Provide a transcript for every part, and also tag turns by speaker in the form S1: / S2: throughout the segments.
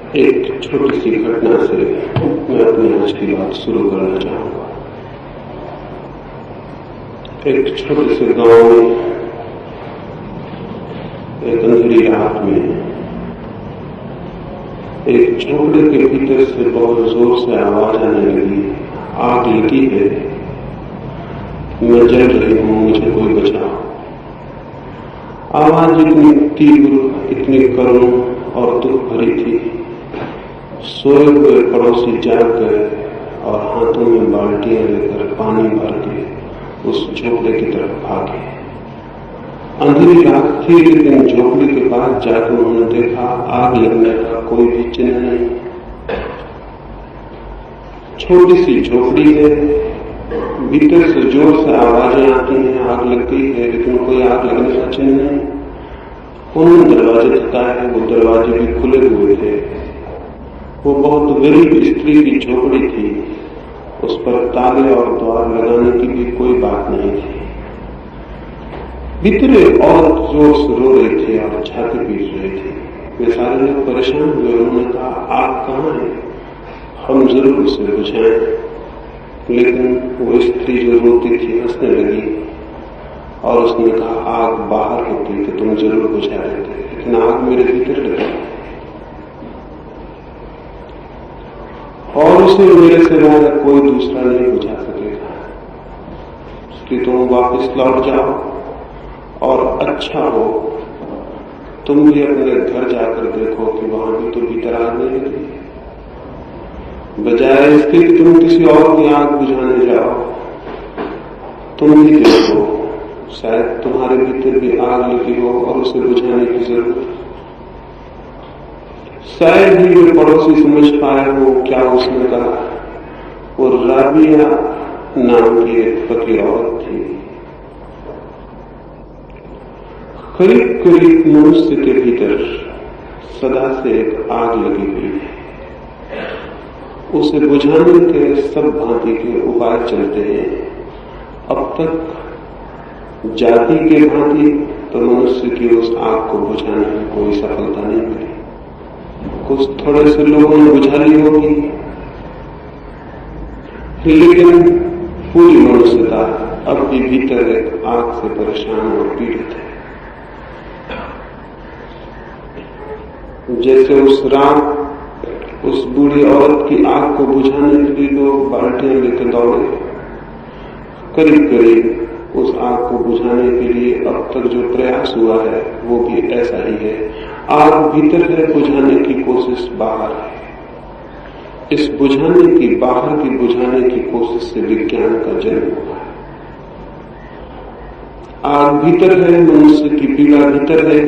S1: एक छोटी सी घटना से मैं अपनी आज की बात शुरू करना चाहूंगा। एक छोटे से गांव में एक अंधेरी रात में एक झोपड़े के भीतर से बहुत जोर से आवाज आने लगी, आग लगी है, मैं जल रही हूं, मुझे कोई बचाओ। आवाज इतनी तीव्र, इतनी करुण और दुख भरी थी। सोए हुए पड़ोसी जाग गए और हाथों में बाल्टियां लेकर पानी भर के उस झोपड़े की तरफ भागे। अंधेरी रात थी, लेकिन झोपड़ी के पास जाकर उन्होंने देखा आग लगने का कोई भी चिन्ह नहीं। छोटी सी झोपड़ी है, भीतर से जोर से आवाजें आती हैं, आग लग गई है, लेकिन कोई आग लगने का चिन्ह नहीं। उन्होंने दरवाजे तकाए, वो दरवाजे भी खुले हुए थे। वो बहुत गरीब स्त्री की झोपड़ी थी, उस पर ताले और द्वार लगाने की भी कोई बात नहीं थी। भीतर एक औरत जोर से रो रही थी और छाती पीट रही थी। वे सारे लोग परेशान हुए। उन्होंने कहा, आग कहाँ है, हम जरूर उसे बुझाएं। लेकिन वो स्त्री जो रोती थी हंसने लगी और उसने कहा, आग बाहर होती तो तुम जरूर बुझा देते, लेकिन आग मेरे भीतर लगी और उसे मेरे सिवाय कोई दूसरा नहीं बुझा सकेगा। इसलिए तुम वापस लौट जाओ और अच्छा हो तुम भी अपने घर जाकर देखो कि वहां भी तो भीतर आग नहीं लगी। बजाय इसके कि तुम किसी और की आग बुझाने जाओ, तुम भी देखो, शायद तुम्हारे भीतर भी आग लगी हो और उसे बुझाने की जरूरत। शायद ही वे पड़ोसी समझ पाए हो क्या उसने कहा। वो राबिया नाम की एक फकीर औरत थी। करीब करीब मनुष्य के भीतर सदा से एक आग लगी हुई है। उसे बुझाने के सब भांति के उपाय चलते हैं। अब तक जाति के भांति तो मनुष्य की उस आग को बुझाने में कोई सफलता नहीं मिली। कुछ थोड़े से लोगों ने बुझा ली होगी, लेकिन पूरी मनुष्यता अब भी भीतर एक आग से परेशान और पीड़ित है। जैसे उस रात उस बूढ़ी औरत की आग को बुझाने के लिए लोग बाल्टियां लेकर दौड़े। करीब करीब उस आग को बुझाने के लिए अब तक जो प्रयास हुआ है वो भी ऐसा ही है। आग भीतर है, बुझाने की कोशिश बाहर है। इस बुझाने की, बाहर की बुझाने की कोशिश से विज्ञान का जन्म हुआ। आग भीतर है, मनुष्य की पीड़ा भीतर है,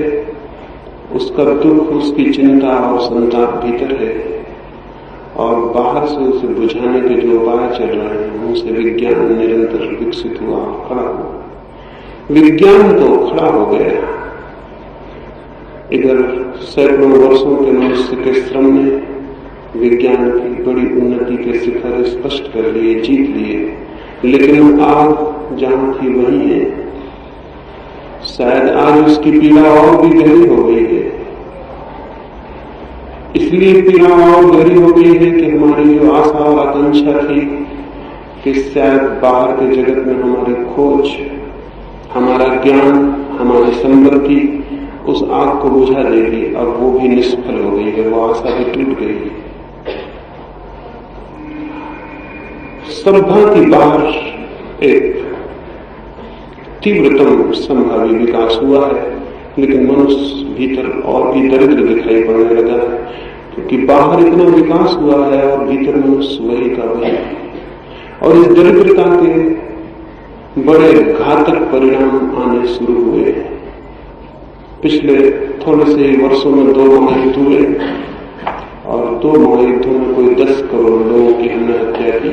S1: उसका दुख, उसकी चिंता और संताप भीतर है, और बाहर से उसे बुझाने के जो उपाय चल रहे हैं उनसे विज्ञान निरंतर विकसित हुआ, खड़ा हुआ। विज्ञान तो खड़ा हो गया। इधर सैकड़ों वर्षों के मनुष्य के श्रम ने विज्ञान की बड़ी उन्नति के शिखर स्पष्ट कर लिए, जीत लिए, लेकिन आग जहां थी वही है। शायद आज उसकी पीड़ा और भी गहरी हो गई है। इसलिए पीड़ा और गहरी हो गई है कि हमारी जो आशा और आकांक्षा थी कि शायद बाहर के जगत में हमारी खोज, हमारा ज्ञान, हमारी समृद्धि उस आग को बुझा देगी, अब वो भी निष्फल हो गई है, वो आशा भी टूट गई है। सभ्यता की बाहर एक तीव्रतम संभावी विकास हुआ है, लेकिन मनुष्य भीतर और भी दरिद्र दिखाई पड़ने लगा है, क्योंकि बाहर इतना विकास हुआ है और भीतर मनुष्य वही का वही। और इस दरिद्रता के बड़े घातक परिणाम आने शुरू हुए। पिछले थोड़े से ही वर्षों में 2 महायुद्ध हुए और 2 महायुद्धों में कोई 10 करोड़ लोगों की हमने हत्या की।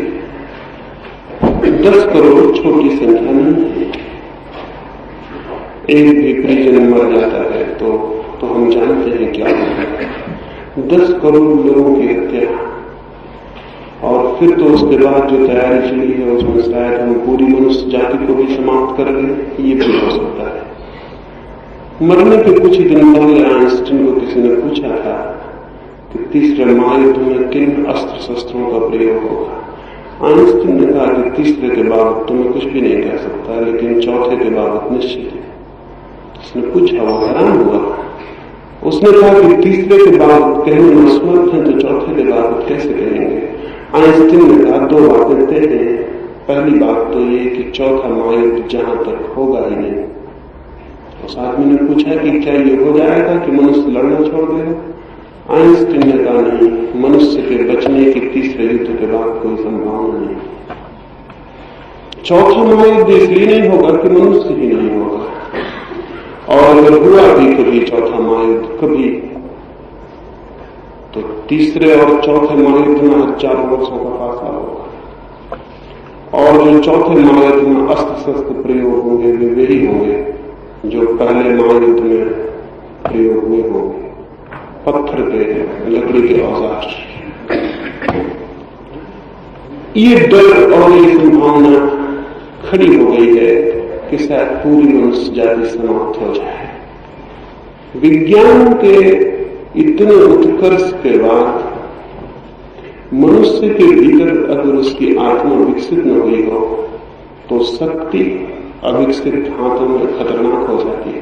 S1: 10 करोड़ छोटी संख्या नहीं है। एक भी परिजन मर जाता है तो हम जानते हैं क्या होता है। 10 करोड़ लोगों की हत्या, और फिर तो उसके बाद जो तैयारी चली है उसमें शायद हम पूरी मनुष्य जाति को भी समाप्त कर दें, ये भी हो सकता है। मरने के कुछ ही दिन पहले आइंस्टीन को किसी ने पूछा था कि तीसरे महायुद्ध में किन अस्त्र शस्त्रों का प्रयोग होगा। आइंस्टीन ने कहा कि तीसरे के बाबत तो मैं कुछ भी नहीं कह सकता, लेकिन चौथे के बाबत निश्चित है। उसने पूछा, वो हैरान हुआ। उसने कहा कि तीसरे के बाबत कहने में असमर्थ है तो चौथे के बाबत कैसे कहेंगे। आइंस्टीन ने कहा, दो बातें तय हैं। पहली बात तो ये कि चौथा महायुद्ध जहां तक होगा ही नहीं। उस आदमी ने पूछा कि क्या ये हो जाएगा कि मनुष्य लड़ना छोड़ देगा। आइंस्टीन ने कहा, नहीं, मनुष्य के बचने की तीसरे युद्ध के बाद कोई संभावना नहीं। चौथा महायुद्ध इसलिए नहीं होगा कि मनुष्य ही नहीं होगा, और अगर हुआ भी कभी चौथा महायुद्ध कभी, तो तीसरे और चौथे महायुद्ध में हजारों वर्षों का फासला होगा। और जो चौथे महायुद्ध में अस्त्र शस्त्र प्रयोग होंगे वे वही होंगे जो पहले महायुद्ध में प्रयोग हुए होंगे, पत्थर के, लकड़ी के औजार। ये डर और ये संभावना खड़ी हो गई है कि शायद पूरी मनुष्य जाति समाप्त हो जाए। विज्ञान के इतने उत्कर्ष के बाद मनुष्य के भीतर अगर उसकी आत्मा विकसित न हुई हो तो शक्ति अविकसित हाथों में खतरनाक हो जाती है।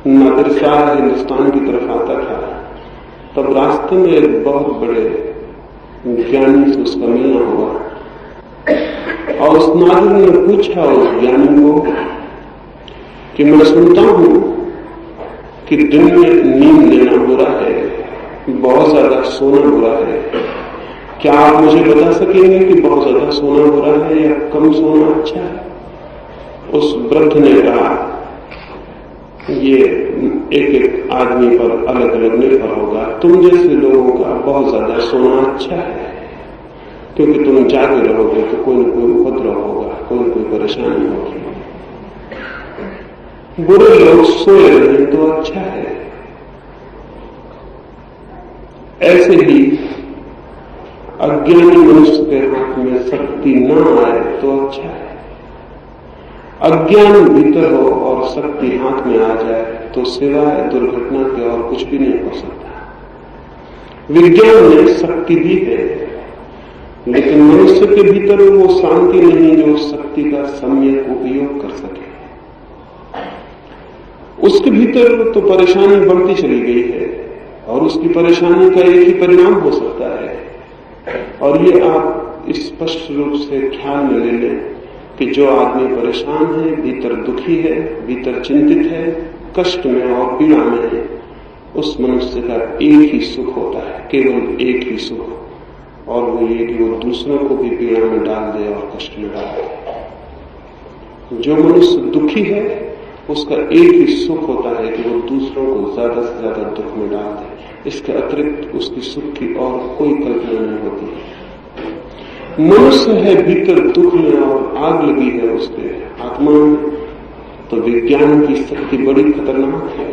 S1: नादिर शाह हिंदुस्तान की तरफ आता था, तब रास्ते में एक बहुत बड़े ज्ञानी से उसका मिलना हुआ, और उस नादिर ने पूछा उस ज्ञानी को कि मैं सुनता हूं कि दिन में नींद लेना बुरा है, बहुत ज्यादा सोना बुरा है, क्या आप मुझे बता सकेंगे कि बहुत ज्यादा सोना बुरा है या कम सोना अच्छा है? उस वृद्ध ने कहा, ये एक एक आदमी पर अलग अलग निर्भर होगा। तुम जैसे लोगों का बहुत ज्यादा सोना अच्छा है, क्योंकि तुम जागे रहोगे तो कोई न कोई उपद्रव होगा, कोई न कोई परेशानी होगी। बुरे लोग सोए रहे तो अच्छा है। ऐसे ही अज्ञानी मनुष्य के हाथ में शक्ति न आए तो अच्छा है। अज्ञान भीतर हो और शक्ति हाथ में आ जाए तो सिवाय दुर्घटना के और कुछ भी नहीं हो सकता। विज्ञान में शक्ति भी है, लेकिन मनुष्य के भीतर वो शांति नहीं जो शक्ति का सम्यक उपयोग कर सके। उसके भीतर तो परेशानी बढ़ती चली गई है, और उसकी परेशानी का एक ही परिणाम हो सकता है, और ये आप स्पष्ट रूप से ख्याल में ले लें कि जो आदमी परेशान है, भीतर दुखी है, भीतर चिंतित है, कष्ट में और पीड़ा में है, उस मनुष्य का एक ही सुख होता है, केवल एक ही सुख, और वो ये कि वो दूसरों को भी पीड़ा में डाल दे और कष्ट में डाल दे। जो मनुष्य दुखी है उसका एक ही सुख होता है कि वो दूसरों को ज्यादा से ज्यादा दुख में डाल दे। इसके अतिरिक्त उसकी सुख की और कोई कल्पना नहीं होती। मनुष्य है भीतर दुख में और आग लगी है उसके आत्मा में, तो विज्ञान की शक्ति बड़ी खतरनाक है।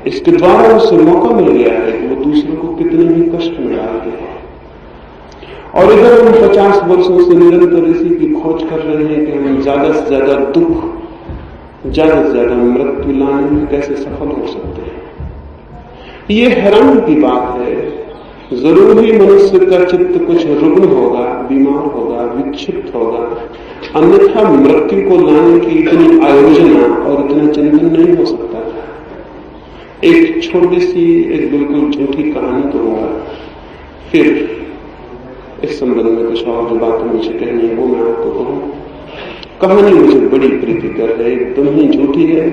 S1: इसके द्वारा उसे मौका मिल गया है कि वो दूसरों को कितने भी कष्ट में डाल दे। और इधर हम 50 वर्षों से निरंतर इसी की खोज कर रहे हैं कि हम ज्यादा से ज्यादा दुख, ज्यादा से ज्यादा मृत्यु लाने में कैसे सफल हो सकते हैं। ये हैरानी की बात है। जरूर ही मनुष्य का चित्त कुछ रुग्ण होगा, बीमार होगा, विक्षिप्त होगा, अन्यथा मृत्यु को लाने की इतनी आयोजना और इतना चिंतन नहीं हो सकता था। एक छोटी सी, एक बिल्कुल झूठी कहानी तो होगा, फिर इस संबंध में कुछ और जो बातें मुझे कहनी है वो मैं आपको कहूं। कहानी मुझे बड़ी प्रीतिकर है, एकदम ही झूठी है,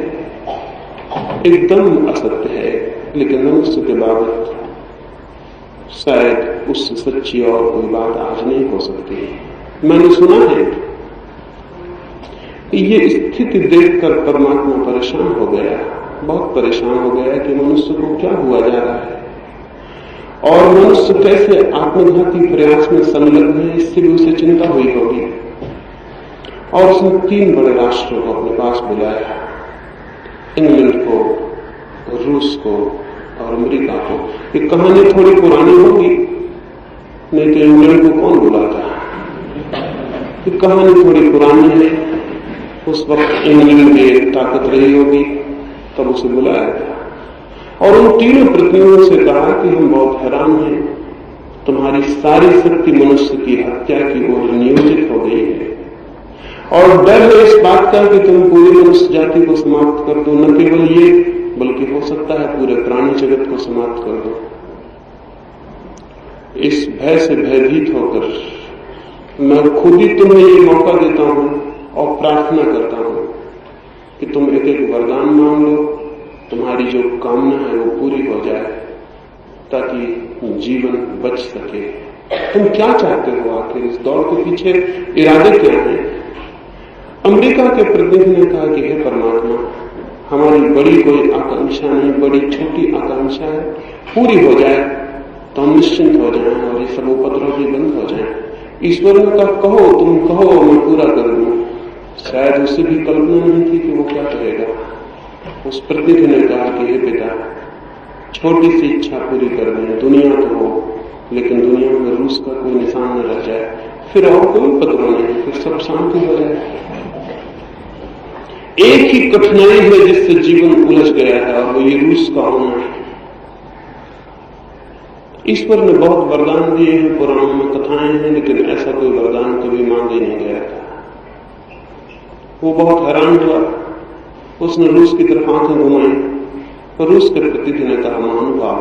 S1: एकदम असत्य है, लेकिन मनुष्य के बाबत शायद उससे सच्ची और कोई बात आज नहीं हो सकती। मैंने सुना है कि ये स्थिति देखकर परमात्मा परेशान हो गया, बहुत परेशान हो गया कि मनुष्य को क्या हुआ जा रहा है और मनुष्य कैसे आत्मघाती प्रयास में संलग्न है, इससे भी उसे चिंता हुई होगी। और उसने 3 बड़े राष्ट्रों को अपने पास बुलाया, इंग्लैंड को, रूस को और अमेरिका को। ये कहानी थोड़ी पुरानी होगी, नहीं तो इंग्लैंड को कौन बुलाता। ये कहानी थोड़ी पुरानी है, उस वक्त इंग्लैंड में ताकत रही होगी, तब उसे बुलाया गया। और उन तीनों प्रतिनिधियों से कहा कि हम बहुत हैरान हैं, तुम्हारी सारी शक्ति मनुष्य की हत्या की ओर नियोजित हो गई है और डर है इस बात का कि तुम पूरी मनुष्य जाति को समाप्त कर दो, न केवल ये बल्कि हो सकता है पूरे प्राणी जगत को समाप्त कर दो। इस भय से भयभीत होकर मैं खुद ही तुम्हें ये मौका देता हूं और प्रार्थना करता हूं कि तुम एक एक वरदान मांग लो, तुम्हारी जो कामना है वो पूरी हो जाए ताकि जीवन बच सके। तुम क्या चाहते हो आखिर? इस दौड़ के पीछे इरादे क्या हैं? अमेरिका के प्रतिनिधि ने कहा कि हे परमात्मा, हमारी बड़ी कोई आकांक्षा नहीं, बड़ी छोटी आकांक्षा है, पूरी हो जाए तो हम निश्चिंत हो जाएं और ये सब उपद्रव भी बंद हो जाए। ईश्वर ने कहा कहो, तुम कहो, मैं पूरा कर दूं। शायद उसे भी कल्पना नहीं थी कि वो क्या कहेगा। उस प्रतिनिधि ने कहा कि हे पिता, छोटी सी इच्छा पूरी कर दें, दुनिया तो हो लेकिन दुनिया में रूस का कोई निशान न रह जाए, फिर और कोई उपद्रव नहीं, फिर सब शांति हो जाए। एक ही कठिनाई है जिससे जीवन उलझ गया है और वो ये रूस का होना है। ईश्वर ने बहुत वरदान दिए हैं, पुराणों में कथाएं हैं, लेकिन ऐसा कोई वरदान कभी मांगे नहीं गया था। वो बहुत हैरान हुआ, उसने रूस की तरफ आंखें घुमाई और रूस के प्रतिनिधि ने कहा महानुभाव,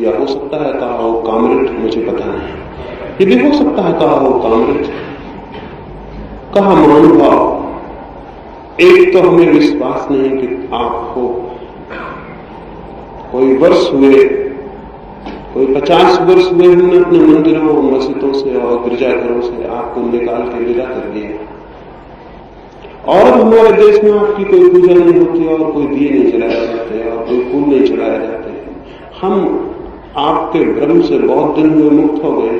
S1: या हो सकता है कहा हो कामरेड, मुझे पता नहीं, ये भी हो सकता है कहा हो कामरेड। कहा महानुभाव, एक तो हमें विश्वास नहीं कि आप हो, कोई वर्ष हुए, कोई 50 वर्ष हुए हमने अपने मंदिरों और मस्जिदों से और गिरजाघरों से आपको निकाल के विदा कर दिया, और अब हमारे देश में आपकी कोई पूजा नहीं होती और कोई दिए नहीं जलाए जाते और कोई फूल नहीं चढ़ाए जाते। हम आपके भ्रम से बहुत दिन हुए मुक्त हो गए,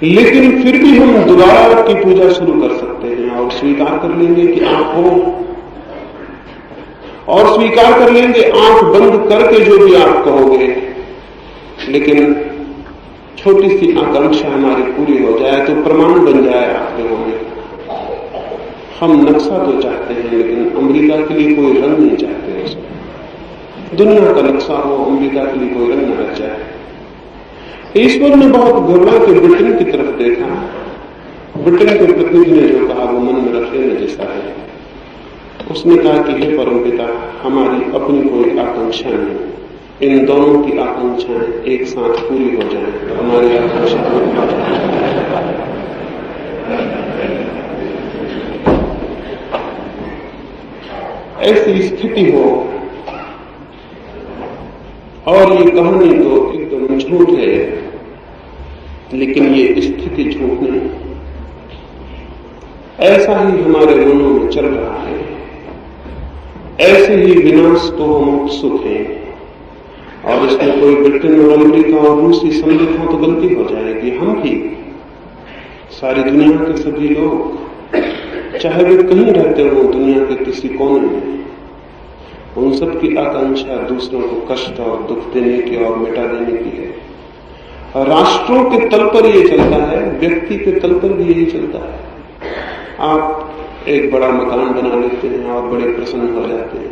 S1: लेकिन फिर भी हम दोबारा आपकी पूजा शुरू कर सकते हैं और स्वीकार कर लेंगे कि आप हो, और स्वीकार कर लेंगे आंख बंद करके जो भी आप कहोगे, लेकिन छोटी सी आकांक्षा हमारी पूरी हो जाए तो प्रमाण बन जाए आपके होने। हम नक्शा तो चाहते हैं लेकिन अमेरिका के लिए कोई रंग नहीं चाहते, उसमें दुनिया का नक्शा हो, अमेरिका के लिए कोई रंग न रह जाए। ईश्वर ने बहुत घबरा के ब्रिटेन की तरफ देखा। ब्रिटेन के प्रतिनिधि ने जो कहा वो मन में रख लेने जैसा है। उसने कहा कि हे परमपिता, हमारी अपनी कोई आकांक्षा नहीं, इन दोनों की आकांक्षाएं एक साथ पूरी हो जाए तो हमारी आकांक्षा पूरी हो जाए। ऐसी स्थिति हो, और ये कहानी तो एकदम झूठ है, लेकिन ये स्थिति झूठ नहीं, ऐसा ही हमारे मनों में चल रहा है। ऐसे ही विनाश को हम उत्सुक हैं, और इसमें कोई ब्रिटेन और अमेरिका और रूसी सम्मिलित हो तो गलती हो जाएगी। हम भी, सारी दुनिया के सभी लोग, चाहे वे कहीं रहते हो दुनिया के किसी कोने में, उन सब की आकांक्षा दूसरों को कष्ट और दुख देने की और मिटा देने की है। राष्ट्रों के तल पर यह चलता है, व्यक्ति के तल पर भी यही चलता है। आप एक बड़ा मकान बना लेते हैं और बड़े प्रसन्न हो जाते हैं,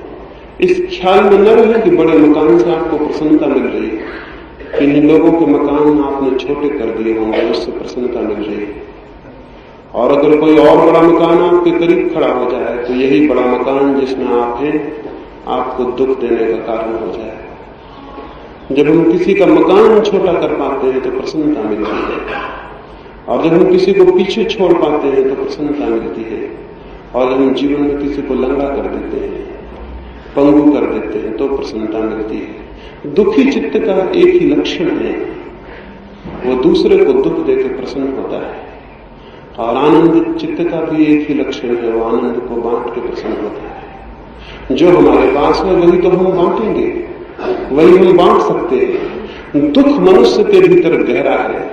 S1: इस ख्याल में न रहे कि बड़े मकान से आपको प्रसन्नता मिल रही है। इन लोगों के मकान आपने छोटे कर दिए होंगे, उससे प्रसन्नता मिल रही है। और अगर कोई और बड़ा मकान आपके करीब खड़ा हो जाए तो यही बड़ा मकान जिसमें आप हैं आपको दुख देने का कारण हो जाए। जब हम किसी का मकान छोटा कर पाते हैं तो प्रसन्नता मिलती है, और जब हम किसी को पीछे छोड़ पाते हैं तो प्रसन्नता मिलती है, और जब हम जीवन में किसी को लंगड़ा कर देते हैं, पंगु कर देते हैं तो प्रसन्नता मिलती है। दुखी चित्त का एक ही लक्षण है, वो दूसरे को दुख देकर प्रसन्न होता है, और आनंदित चित्त का भी एक ही लक्षण है, वो आनंद को बांट के प्रसन्न होता है। जो हमारे पास है वही तो हम बांटेंगे, वही हम बांट सकते हैं। दुख मनुष्य के भीतर गहरा है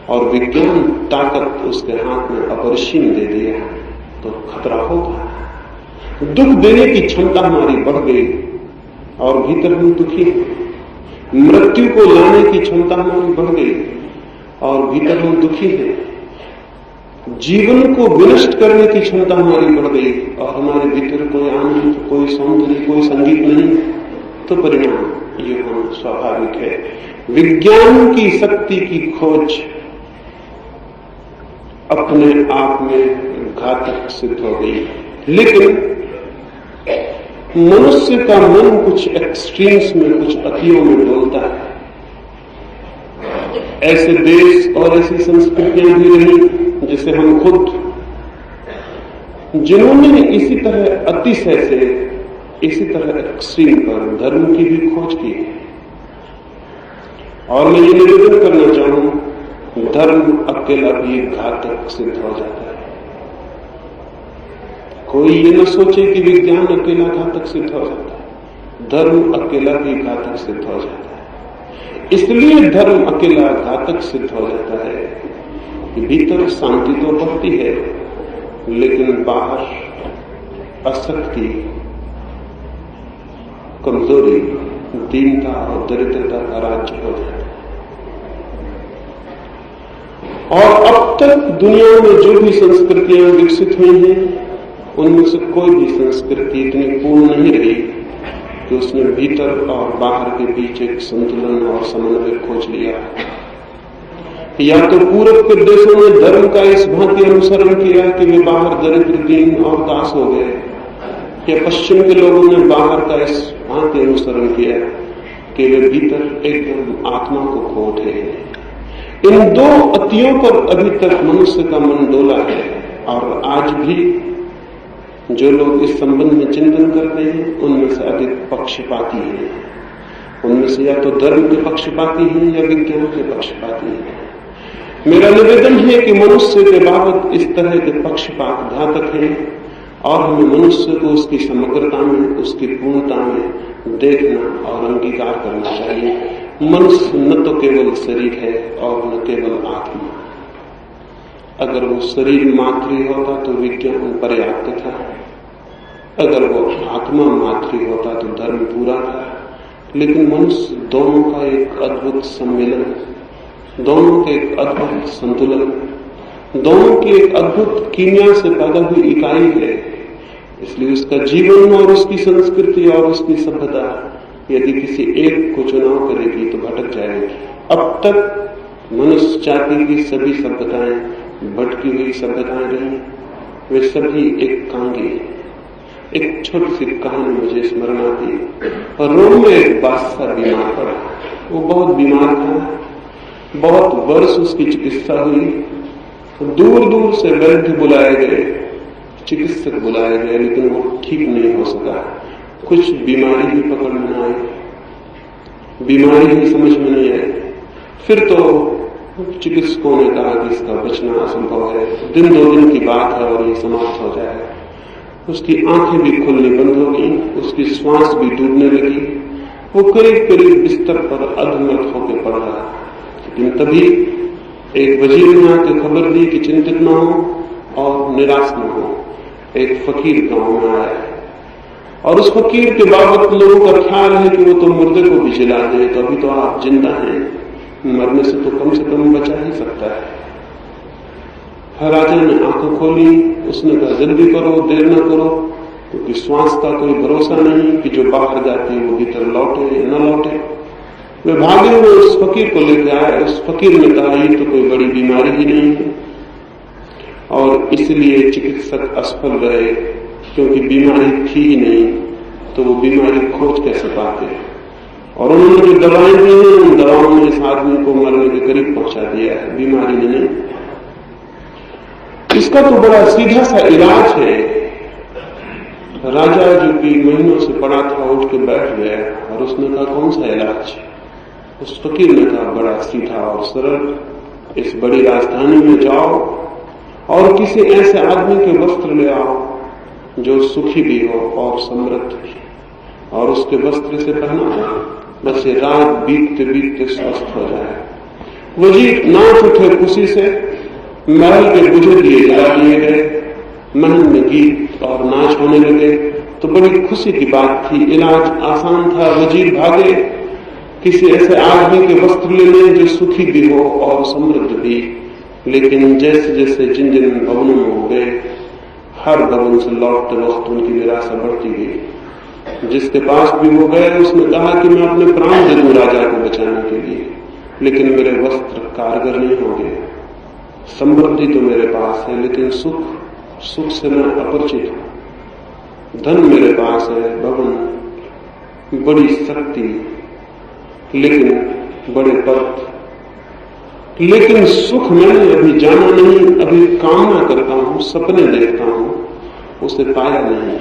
S1: और विज्ञान ताकत उसके हाथ में अपरिसीम दे दिया तो खतरा होगा। दुख देने की क्षमता हमारी बढ़ गई और भीतर हम दुखी हैं। मृत्यु को लाने की क्षमता हमारी बढ़ गई और भीतर हम दुखी हैं। जीवन को विनष्ट करने की क्षमता हमारी बढ़ गई और हमारे भीतर कोई आनंद, कोई सौंदर्य, कोई संगीत नहीं। तो परिणाम ये होना स्वाभाविक है। विज्ञान की शक्ति की खोज अपने आप में घातक सिद्ध हो गई, लेकिन मनुष्य का मन कुछ एक्सट्रीम्स में, कुछ अतियों में डोलता है। ऐसे देश और ऐसी संस्कृतियां भी रही जिसे हम खुद, जिन्होंने इसी तरह अतिशय से, इसी तरह एक्सट्रीम पर धर्म की भी खोज की। और मैं ये निवेदन करना चाहूं, धर्म अकेला भी घातक सिद्ध हो जाता है। कोई ये न सोचे कि विज्ञान अकेला घातक सिद्ध हो जाता है, धर्म अकेला भी घातक सिद्ध हो जाता है। इसलिए धर्म अकेला घातक सिद्ध हो जाता है कि भीतर शांति तो बढ़ती है, लेकिन बाहर अशक्ति, कमजोरी, दीनता और दरिद्रता का राज्य हो जाता है। और अब तक दुनिया में जो भी संस्कृतियां विकसित हुई हैं, उनमें से कोई भी संस्कृति इतनी पूर्ण नहीं रही कि उसने भीतर और बाहर के बीच एक संतुलन और समन्वय खोज लिया। या तो पूरब के देशों ने धर्म का इस भांति अनुसरण किया कि वे बाहर दरिद्र, दीन और दास हो गए, या पश्चिम के लोगों ने बाहर का इस भांति अनुसरण किया कि वे भीतर एकदम आत्मा को खो उठे। इन दो अतियों पर अभी तक मनुष्य का मन डोला है। और आज भी जो लोग इस संबंध में चिंतन करते हैं, उनमें से अधिक पक्षपाती हैं। उनमें से या तो धर्म के पक्षपाती हैं या विज्ञान के पक्षपाती हैं। मेरा निवेदन है कि मनुष्य के बाबत इस तरह के पक्षपात घातक हैं, और हमें मनुष्य को उसकी समग्रता में, उसकी पूर्णता में देखना और अंगीकार करना चाहिए। मनुष्य न तो केवल शरीर है और न केवल आत्मा। अगर वो शरीर मात्र ही होता तो विज्ञान पर्याप्त था, अगर वो आत्मा मात्र ही होता तो धर्म पूरा था। लेकिन मनुष्य दोनों का एक अद्भुत सम्मेलन, दोनों के एक अद्भुत संतुलन, दोनों की एक अद्भुत कीमिया से पैदा हुई इकाई है। इसलिए उसका जीवन और उसकी संस्कृति और उसकी सभ्यता यदि किसी एक को चुनाव करेगी तो भटक जाएगी। अब तक मनुष्य जाति की सभी सभ्यताएं भटकी हुई सभ्यताएं रही, वे सभी एक कांगी। एक छोटी सी कहानी मुझे स्मरण आती। और रोम में एक बादशाह बीमार पड़ा। वो बहुत बीमार था, बहुत वर्ष उसकी चिकित्सा हुई, दूर दूर से वैद्य बुलाए गए, चिकित्सक बुलाए गए, लेकिन वो ठीक नहीं हो सका। कुछ बीमारी ही पकड़ में न आई, बीमारी ही समझ में नहीं आई। फिर तो चिकित्सकों ने कहा कि इसका बचना असंभव है, दिन दो दिन की बात है और ये समाप्त हो जाएगा। उसकी आंखें भी खुलनी बंद हो गई, उसकी श्वास भी डूबने लगी, वो करीब करीब बिस्तर पर अधमर्त होकर पड़ रहा। लेकिन तभी एक वजीर ने आकर खबर दी कि चिंतित न हो और निराश न हो। एक फकीर गांव में आया और उस फकीर के बाबत लोगों का ख्याल है कि वो तो मुर्दे को भी जिला दे, तो अभी तो आप जिंदा हैं, मरने से तो कम बचा ही सकता है। राजा ने आंखें खोली, उसने कहा जल्दी करो, देर न करो, क्योंकि श्वास का कोई भरोसा नहीं कि जो बाहर जाती है वो भीतर लौटे या न लौटे। वे भागे हुए उस फकीर को लेकर आए। उस फकीर ने कहा ये तो कोई बड़ी बीमारी ही नहीं है, और इसलिए चिकित्सक असफल रहे, क्योंकि बीमारी थी ही नहीं, तो वो बीमारी खोज कैसे पाते। और उन्होंने जो दवाएं दी हैं, उन दवाओं ने इस आदमी को मरने के करीब पहुंचा दिया है, बीमारी ने नहीं। इसका तो बड़ा सीधा सा इलाज है। राजा जो कि महीनों से पड़ा था उठ के बैठ गया और उसने कहा कौन सा इलाज? उस फकीर ने कहा बड़ा सीधा और सरल, इस बड़ी राजधानी में जाओ और किसी ऐसे आदमी के वस्त्र ले आओ जो सुखी भी हो और समृद्ध भी, और उसके वस्त्र से पहना जाए, बस ये रात बीतते बीतते स्वस्थ हो जाए। वजीर नाच उठे खुशी से, महल के बुझे दिए जला दिए गए, महल में गीत और नाच होने लगे। तो बड़ी खुशी की बात थी, इलाज आसान था। वजीर भागे किसी ऐसे आदमी के वस्त्र लेने जो सुखी भी हो और समृद्ध भी। लेकिन जैसे जैसे जिन जिन भवनों में हो गए, हर भवन से लौटते वक्त उनकी निराशा बढ़ती गई। जिसके पास भी वो गए उसने कहा कि मैं अपने प्राण दे दूं राजा को बचाने के लिए, लेकिन मेरे वस्त्र कारगर नहीं होंगे। समृद्धि तो मेरे पास है, लेकिन सुख से मैं अपरिचित हूं। धन मेरे पास है, भवन, बड़ी शक्ति, लेकिन बड़े पद, लेकिन सुख मैंने अभी जाना नहीं, अभी कामना करता हूं, सपने देखता हूं, उसे पाया नहीं।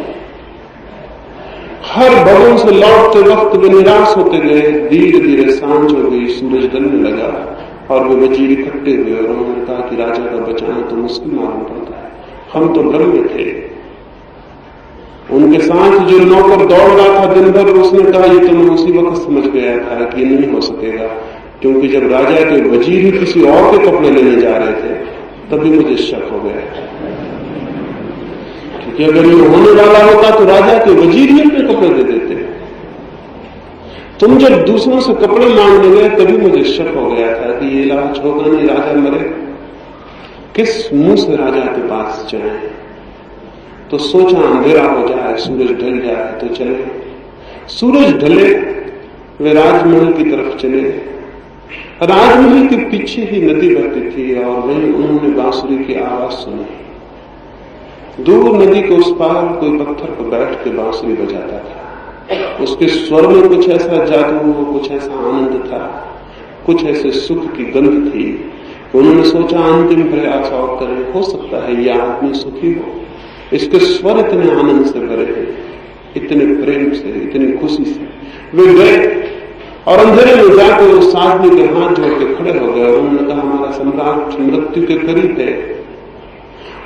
S1: हर भवन से लौटते वक्त वे निराश होते गए। धीरे धीरे सांझ हो गई, सूरज ढलने लगा और वे वजीर इकट्ठे हुए और उन्होंने कहा कि राजा का बचाना तो मुश्किल मालूम पड़ता है, हम तो भ्रम में थे। उनके साथ जो नौकर दौड़ रहा था दिन भर, उसने कहा ये तो मैं उसी वक्त समझ गया था कि ये नहीं हो सकेगा, क्योंकि जब राजा के वजीर ही किसी और के कपड़े लेने जा रहे थे तभी मुझे शक हो गया, क्योंकि अगर ये होने वाला होता तो राजा के वजीर ही अपने कपड़े दे देते। तुम जब दूसरों से कपड़े मांगने गए तभी मुझे शक हो गया था कि ये इलाज होगा नहीं, राजा मरे, किस मुंह से राजा के पास जाए। तो सोचा अंधेरा हो जाए, सूरज ढल जाए तो चले। सूरज ढले, वे राजमहल की तरफ चले। राजमहल के पीछे ही नदी बहती थी और वहीं उन्होंने बांसुरी की आवाज सुनी। दूर नदी के उस पार कोई पत्थर पर बैठ के बांसुरी बजाता था। उसके स्वर में कुछ ऐसा जादू, कुछ ऐसा आनंद था, कुछ ऐसे सुख की गंध थी। उन्होंने सोचा अंतिम प्रयास और करें, हो सकता है यह आदमी सुखी हो। इसके स्वर इतने आनंद से भरे हैं, इतने प्रेम से, इतनी खुशी से। वे गए और अंधेरे में जाकर उस आदमी के हाथ जोड़ के खड़े हो गए। उन्होंने कहा हमारा सम्राट मृत्यु के करीब है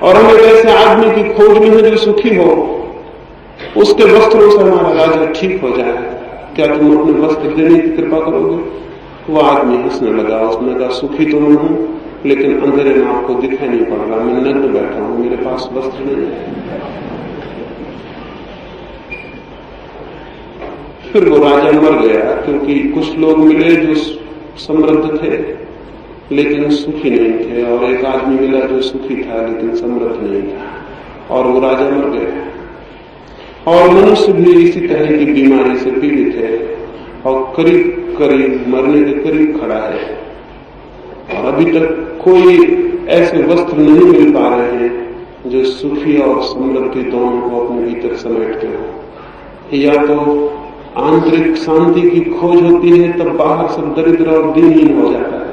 S1: और हमें ऐसे आदमी की खोज में है जो सुखी हो, उसके वस्त्रों से हमारा राजा ठीक हो जाए, क्या तुम अपने वस्त्र देने की कृपा करोगे? वो आदमी हंसने लगा। उसने कहा सुखी तो मैं हूं, लेकिन अंधेरे में आपको दिखाई नहीं पड़ रहा, मैं नग्न बैठा हूं, मेरे पास वस्त्र नहीं है। फिर वो राजा मर गया, क्योंकि कुछ लोग मिले जो समृद्ध थे लेकिन सुखी नहीं थे, और एक आदमी मिला जो सुखी था लेकिन समृद्ध नहीं था, और वो राजा मर गया। और मनुष्य भी इसी तरह की बीमारी से पीड़ित है और करीब करीब मरने के करीब खड़ा है, और अभी तक कोई ऐसे वस्त्र नहीं मिल पा रहे हैं जो सुखी और समृद्धि दोनों को अपने भीतर समेटते हो। या तो आंतरिक शांति की खोज होती है, तब बाहर सब दरिद्र और दीनहीन हो जाता है,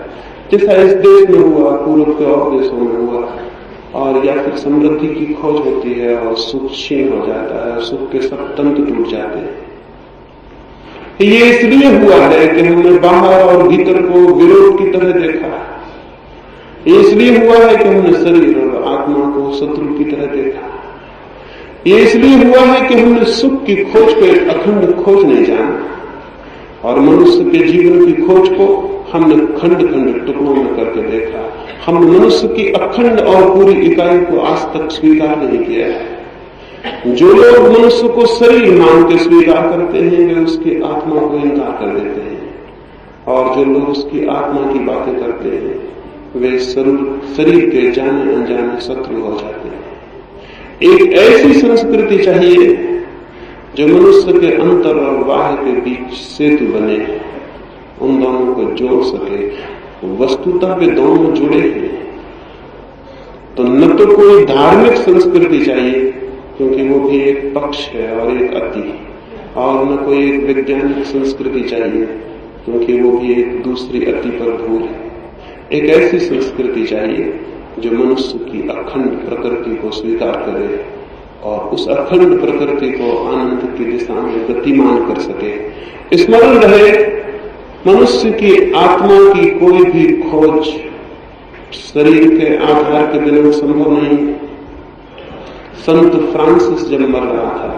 S1: जैसा इस देश में हुआ, पूर्व के और देशों में हुआ। और या फिर समृद्धि की खोज होती है और सुख क्षीण हो जाता है, सुख के सब तंत्र टूट जाते हैं। ये इसलिए हुआ है कि हमने बाहर और भीतर को विरोध की तरह देखा। ये इसलिए हुआ है कि हमने शरीर और आत्मा को शत्रु की तरह देखा। ये इसलिए हुआ है कि हमने सुख की खोज को एक अखंड खोज नहीं जाना, और मनुष्य के जीवन की खोज को हमने खंड खंड टुकड़ों में करके देखा। हमने मनुष्य की अखंड और पूरी इकाई को आज तक स्वीकार नहीं किया है। जो लोग मनुष्य को शरीर मान के स्वीकार करते हैं वे उसकी आत्मा को इनकार कर देते हैं, और जो लोग उसकी आत्मा की बातें करते हैं वे शरीर के जाने अनजाने शत्रु हो जाते हैं। एक ऐसी संस्कृति चाहिए जो मनुष्य के अंतर और बाह्य के बीच सेतु बने, उन दोनों को जोड़ सके। वस्तुतः वे दोनों जुड़े हैं। तो न तो कोई धार्मिक संस्कृति चाहिए, क्योंकि वो भी एक पक्ष है और एक अति, और न कोई एक वैज्ञानिक संस्कृति चाहिए, क्योंकि वो भी एक दूसरी अति पर भूल है। एक ऐसी संस्कृति चाहिए जो मनुष्य की अखंड प्रकृति को स्वीकार करे और उस अखंड प्रकृति को आनंद की दिशा में गतिमान कर सके। स्मरण रहे, मनुष्य की आत्मा की कोई भी खोज शरीर के आधार के बिना संभव नहीं। संत फ्रांसिस जब मर रहा था,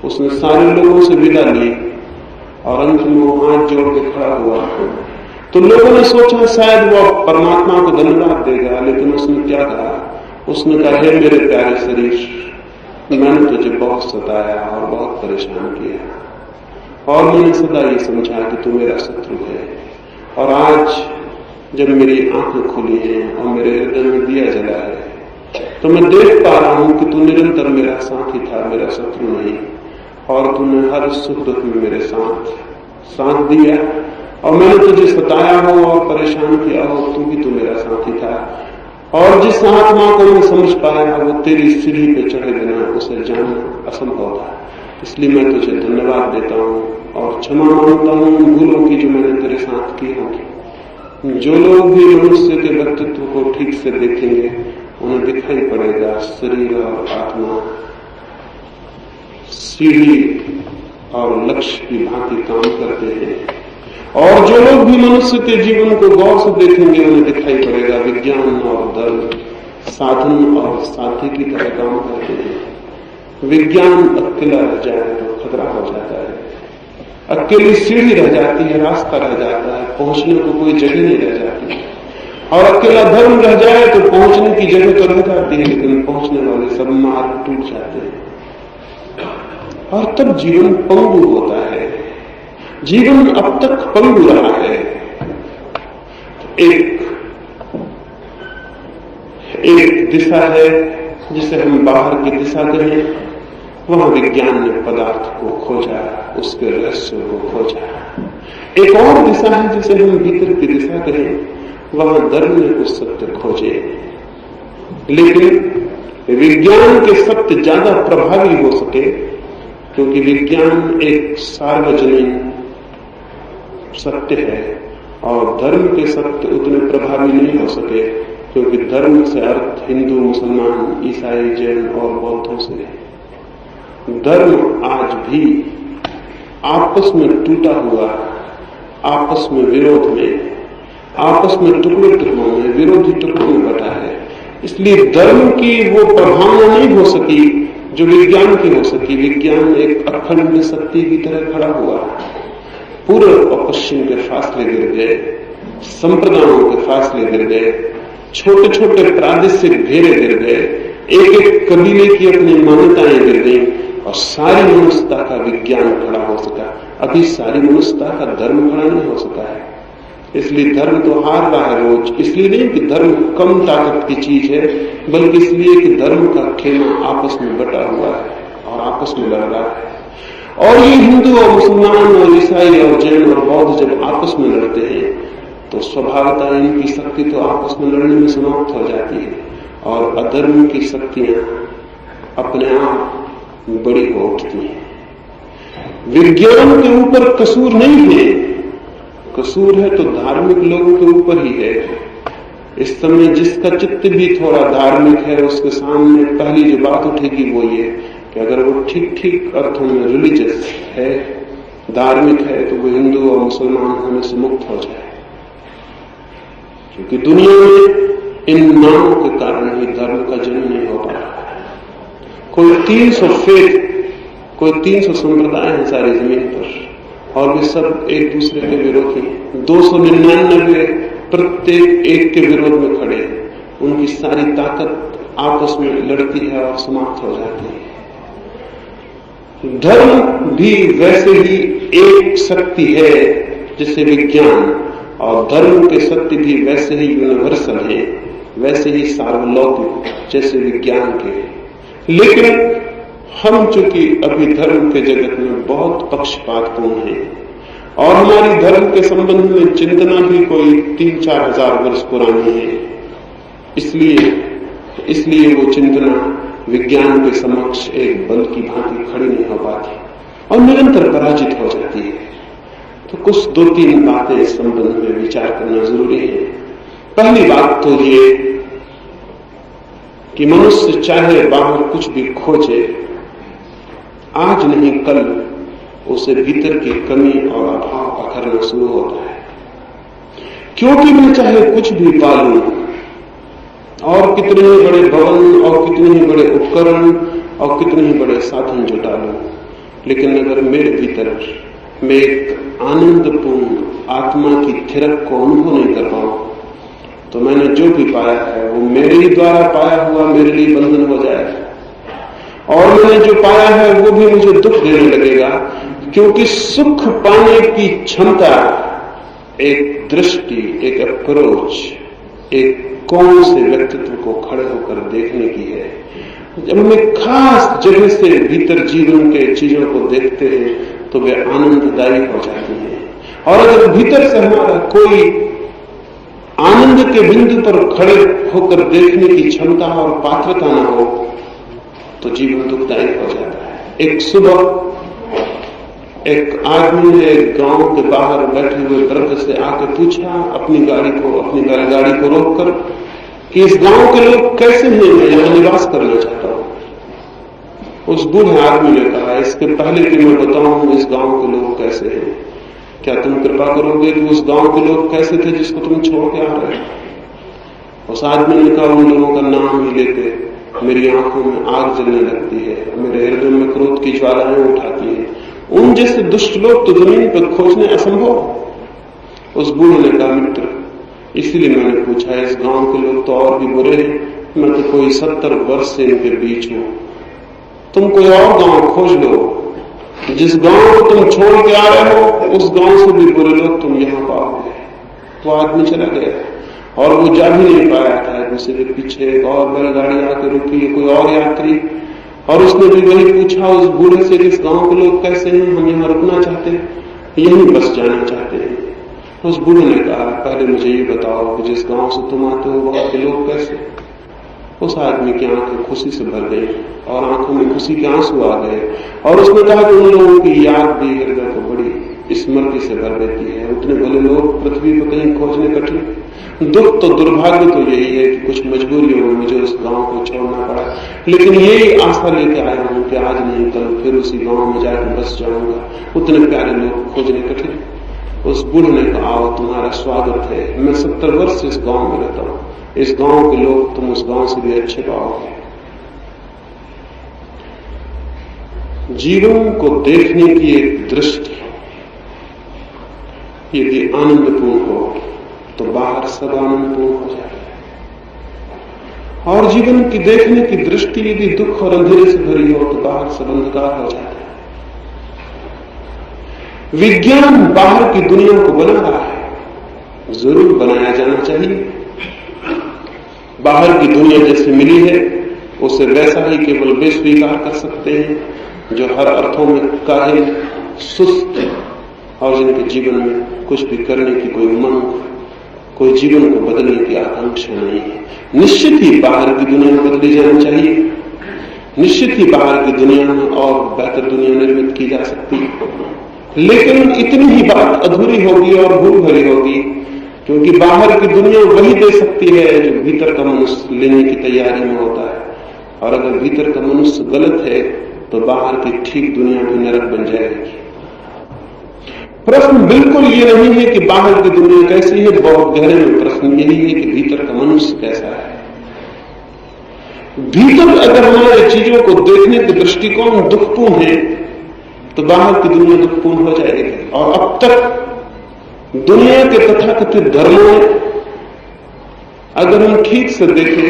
S1: उसने सारे लोगों से विदा ली और अंत में वो हाथ जोड़ के खड़ा हुआ। तो लोगों ने सोचा शायद वो परमात्मा को धन्यवाद देगा, लेकिन उसने क्या कहा? उसने कहा, हे मेरे प्यारे शरीर, मैंने तुझे बहुत सताया और बहुत परेशान किया, और मैंने सदा ये समझा कि तू मेरा शत्रु है, और आज जब मेरी आंखें खुली हैं और मेरे हृदय में दिया जला है तो मैं देख पा रहा हूं कि तू निरंतर मेरा साथी था, मेरा शत्रु नहीं। और तूने हर सुख दुख में मेरे साथ दिया, और मैंने तुझे सताया हो और परेशान किया हो, तू भी तो मेरा साथी था। और जिस आत्मा को मैं समझ पाया वो तेरी सीढ़ी पे चढ़े बिना उसे जानना असंभव था। इसलिए मैं तुझे धन्यवाद देता हूँ और क्षमा मांगता हूँ उन भूलों की जो मैंने तेरे साथ की होंगी। जो लोग भी मनुष्य के व्यक्तित्व को ठीक से देखेंगे उन्हें दिखाई पड़ेगा शरीर और आत्मा सीढ़ी और लक्ष्य की भांति काम करते हैं, और जो लोग भी मनुष्य के जीवन को गौर से देखेंगे उन्हें दिखाई पड़ेगा विज्ञान और धर्म साधन और साथी की तरह काम करते हैं। विज्ञान अकेला रह जाए तो खतरा हो जाता है, अकेली सीढ़ी रह जाती है, रास्ता रह जाता है, पहुंचने को कोई जगह नहीं रह जाती। और अकेला धर्म रह जाए तो पहुंचने की जगह तो रह जाती है, लेकिन पहुंचने वाले सब मार्ग टूट जाते हैं और तब जीवन पंगु होता है। जीवन अब तक पंगु रहा है। एक दिशा है जिसे हम बाहर की दिशा कहें, वहां विज्ञान ने पदार्थ को खोजा, उसके रहस्य को खोजा। एक और दिशा है जिसे हम भीतर की दिशा कहें, वहां धर्म ने कुछ सत्य खोजे। लेकिन विज्ञान के सत्य ज्यादा प्रभावी हो सके क्योंकि विज्ञान एक सार्वजनिक सत्य है, और धर्म के सत्य उतने प्रभावी नहीं हो सके क्योंकि धर्म से अर्थ हिंदू, मुसलमान, ईसाई, जैन और बौद्धों से है। धर्म आज भी आपस में टूटा हुआ, आपस में विरोध में, आपस में टुकड़े टुकड़ों में, विरोधी टुकड़ों में बटा है। इसलिए धर्म की वो प्रभावना नहीं हो सकी जो विज्ञान की हो सकी। विज्ञान एक अखंड सत्य की तरह खड़ा हुआ, पूर्व और पश्चिम के फासले गिर गए, संप्रदायों के फासले गिर गए, छोटे छोटे प्रादेशिक घेरे गिर गए, एक एक कबीले की अपनी मान्यताएं गिर गई और सारी मनुष्यता का विज्ञान खड़ा हो सका। अभी सारी मनुष्यता का धर्म खड़ा नहीं हो सका है। इसलिए धर्म तो हार रहा है रोज। इसलिए नहीं कि धर्म कम ताकत की चीज है, बल्कि इसलिए कि धर्म का खेमा आपस में बटा हुआ है और आपस में लड़ रहा है। और ये हिंदू और मुसलमान और ईसाई और जैन और बौद्ध जब आपस में लड़ते हैं तो स्वभावतः इनकी शक्ति तो आपस में लड़ने में समाप्त हो जाती है और अधर्म की शक्तियां अपने आप बड़ी हो उठती हैं। विज्ञान के ऊपर कसूर नहीं है, कसूर है तो धार्मिक लोगों के ऊपर ही है। इस समय जिसका चित्त भी थोड़ा धार्मिक है उसके सामने पहली जो बात उठेगी वो ये कि अगर वो ठीक ठीक अर्थों में रिलीजियस है, धार्मिक है, तो वो हिंदू और मुसलमान होने से मुक्त हो जाए। क्योंकि दुनिया में इन नामों के कारण ही धर्म का जन्म नहीं हो पा रहा। कोई 300 फेथ, कोई 300 संप्रदाय हैं सारी जमीन पर और वे सब एक दूसरे के विरोधी। 299 प्रत्येक एक के विरोध में खड़े हैं। उनकी सारी ताकत आपस में लड़ती है और समाप्त हो जाती है। धर्म भी वैसे ही एक शक्ति है जैसे विज्ञान, और धर्म के सत्य भी वैसे ही यूनिवर्सल है, वैसे ही सार्वलौकिक जैसे विज्ञान के। लेकिन हम चूंकि अभी धर्म के जगत में बहुत पक्षपातपूर्ण हैं और हमारी धर्म के संबंध में चिंतना भी कोई 3-4 हजार वर्ष पुरानी है, इसलिए वो चिंतना विज्ञान के समक्ष एक बल की भांति खड़ी नहीं हो पाती और निरंतर पराजित हो जाती है। तो कुछ 2-3 बातें इस संबंध में विचार करना जरूरी है। पहली बात तो ये कि मनुष्य चाहे बाहर कुछ भी खोजे, आज नहीं कल उसे भीतर की कमी और अभाव अखरना शुरू होता है। क्योंकि मैं चाहे कुछ भी पालूं और कितने ही बड़े भवन और कितने ही बड़े उपकरण और कितने ही बड़े साधन जुटा लूं, लेकिन अगर मेरे भीतर मैं एक आनंदपूर्ण आत्मा की थिरक को अनुभव नहीं कर पाऊं तो मैंने जो भी पाया है वो मेरे ही द्वारा पाया हुआ मेरे लिए बंधन हो जाएगा और मैंने जो पाया है वो भी मुझे दुख देने लगेगा। क्योंकि सुख पाने की क्षमता एक दृष्टि, एक अप्रोच, एक कौन से व्यक्तित्व को खड़े होकर देखने की है। जब हम एक खास जगह से भीतर जीवन के चीजों को देखते हैं तो वे आनंददायी हो जाती हैं। और अगर भीतर से हमारा कोई आनंद के बिंदु पर खड़े होकर देखने की क्षमता और पात्रता न हो तो जीवन दुखदायी हो जाता है। एक सुबह एक आदमी ने एक गांव के बाहर बैठे हुए वृद्ध से आकर पूछा अपनी गाड़ी को रोककर कि इस गांव के लोग कैसे हैं, मैं यहां निवास करना चाहता हूं। उस बूढ़े आदमी ने कहा, इसके पहले कि मैं बताऊं इस गांव के लोग कैसे हैं, क्या तुम कृपा करोगे कि उस गांव के लोग कैसे थे जिसको तुम छोड़ के आ रहे हो। उस आदमी ने कहा, उन लोगों का नाम ही लेते मेरी आंखों में आग जलने लगती है, मेरे हृदय में क्रोध की ज्वालाएं उठाती है। उन जैसे दुष्ट लोग तो जमीन पर खोजने असंभव। उस बूढ़े ने कहा, मित्र इसलिए मैंने पूछा, इस गांव के लोग तो और भी बुरे हैं, मैं तो कोई 70 वर्ष से इनके बीच हूं, तुम कोई और गांव खोज लो, जिस गांव को तुम छोड़ के आ रहे हो उस गांव से भी बुरे लोग तुम यहां पाओगे। तो आदमी चला गया और वो जा भी नहीं पाया था। उसी के पीछे एक और बैलगाड़ी आकर रुकी, कोई और यात्री, और उसने भी वही पूछा उस बूढ़े से, इस गांव के लोग कैसे हैं, हम यहाँ रुकना चाहते हैं, यहीं बस जाना चाहते हैं। उस बूढ़े ने कहा, पहले मुझे ये बताओ कि जिस गांव से तुम आते हो वहां के लोग कैसे। उस आदमी की आंखें खुशी से भर गई और आंखों में खुशी के आंसू आ गए और उसने कहा कि उन लोगों की याद भी हृदय को बड़ी स्मृति से भर देती है। उतने भले लोग पृथ्वी पर कहीं खोजने कठिन। दुख तो दुर्भाग्य तो यही है कि कुछ मजबूरियों में मुझे उस गांव को छोड़ना पड़ा, लेकिन यही आशा लेके आया हूं कि आज नहीं कल फिर उसी गांव में जाकर बस जाऊंगा। उतने प्यारे लोग खोजने कठिन। उस बूढ़े ने कहा, आओ तुम्हारा स्वागत है, मैं 70 वर्ष से इस गांव में रहता हूं, इस गांव के लोग तुम उस गांव से भी अच्छे पाओगे। जीवन को देखने की एक दृष्टि यदि आनंदपूर्ण हो तो बाहर सब आनंदपूर्ण हो जाता है, और जीवन की देखने की दृष्टि यदि दुख और अंधेरे से भरी हो तो बाहर सब अंधकार हो जाता है। विज्ञान बाहर की दुनिया को बना रहा है, जरूर बनाया जाना चाहिए। बाहर की दुनिया जैसी मिली है उसे वैसा ही केवल वे स्वीकार कर सकते हैं जो हर अर्थों में काहिल, सुस्त और जिनके जीवन में कुछ भी करने की कोई उमंग, कोई जीवन को बदलने की आकांक्षा नहीं है। निश्चित ही बाहर की दुनिया बदली जानी चाहिए, निश्चित ही बाहर की दुनिया में और बेहतर दुनिया निर्मित की जा सकती है, लेकिन इतनी ही बात अधूरी होगी और भूल भरी होगी, क्योंकि बाहर की दुनिया वही दे सकती है जो भीतर का मनुष्य लेने की तैयारी में होता है। और अगर भीतर का मनुष्य गलत है तो बाहर की ठीक दुनिया भी नरक बन जाएगी। प्रश्न बिल्कुल ये नहीं है कि बाहर की दुनिया कैसी है, बहुत गहरे में प्रश्न यही है कि भीतर का मनुष्य कैसा है। भीतर अगर हमारे चीजों को देखने के दृष्टिकोण दुखपूर्ण है तो बाहर की दुनिया दुखपूर्ण हो जाएगी। और अब तक दुनिया के तथाकथित धर्मों में अगर हम ठीक से देखें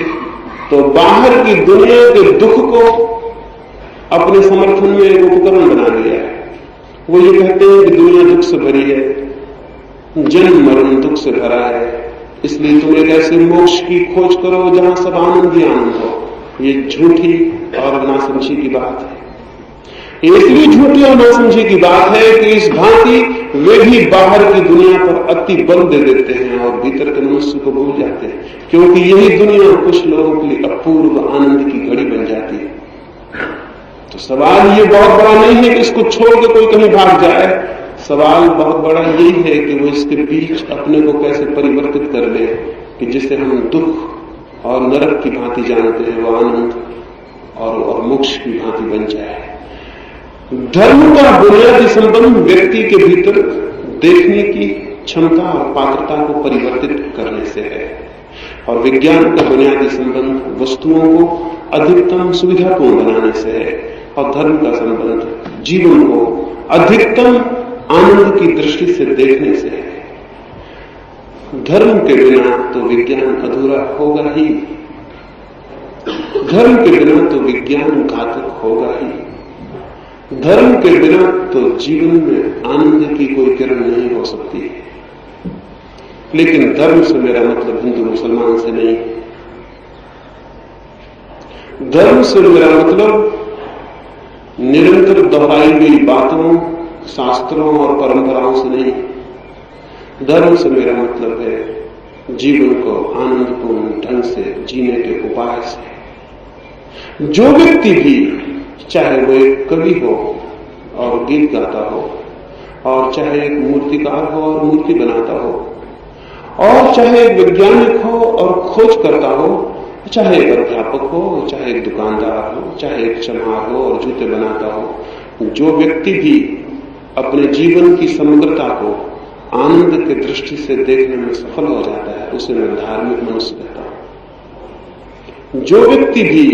S1: तो बाहर की दुनिया के दुख को अपने समर्थन में एक उपकरण बना लिया है। वो ये कहते हैं कि दुनिया दुख से भरी है, जन्म मरण दुख से भरा है, इसलिए तुम एक ऐसे मोक्ष की खोज करो जहां सब आनंद ही आनंद हो। ये झूठी और नासमझी की बात है। इसलिए झूठी और नासमझी की बात है कि इस भांति वे भी बाहर की दुनिया पर अति बल दे देते हैं और भीतर के मनुष्य को भूल जाते हैं, क्योंकि यही दुनिया कुछ लोगों के लिए अपूर्व आनंद की घड़ी बन जाती है। तो सवाल ये बहुत बड़ा नहीं है कि इसको छोड़ के कोई कहीं भाग जाए, सवाल बहुत बड़ा यही है कि वो इसके बीच अपने को कैसे परिवर्तित कर ले कि जिसे हम दुख और नरक की भांति जानते हैं वो आनंद और मोक्ष की भांति बन जाए। धर्म का बुनियादी संबंध व्यक्ति के भीतर देखने की क्षमता और पात्रता को परिवर्तित करने से है, और विज्ञान का बुनियादी संबंध वस्तुओं को अधिकतम सुविधापूर्ण बनाने से है, और धर्म का संबंध जीवन को अधिकतम आनंद की दृष्टि से देखने से है। धर्म के बिना तो विज्ञान अधूरा होगा ही, धर्म के बिना तो विज्ञान घातक होगा ही, धर्म के बिना तो जीवन में आनंद की कोई किरण नहीं हो सकती है। लेकिन धर्म से मेरा मतलब हिंदू मुसलमान से नहीं। धर्म से मेरा मतलब निरंतर दोहराई गई बातों, शास्त्रों और परंपराओं से नहीं। धर्म से मेरा मतलब है जीवन को आनंदपूर्ण ढंग से जीने के उपाय से। जो व्यक्ति भी, चाहे वो एक कवि हो और गीत गाता हो, और चाहे एक मूर्तिकार हो और मूर्ति बनाता हो, और चाहे एक वैज्ञानिक हो और खोज करता हो, चाहे एक अध्यापक हो, चाहे एक दुकानदार हो, चाहे एक चमार हो और जूते बनाता हो, जो व्यक्ति भी अपने जीवन की समग्रता को आनंद की दृष्टि से देखने में सफल हो जाता है, उसे मैं धार्मिक मनुष्य कहता हूं। जो व्यक्ति भी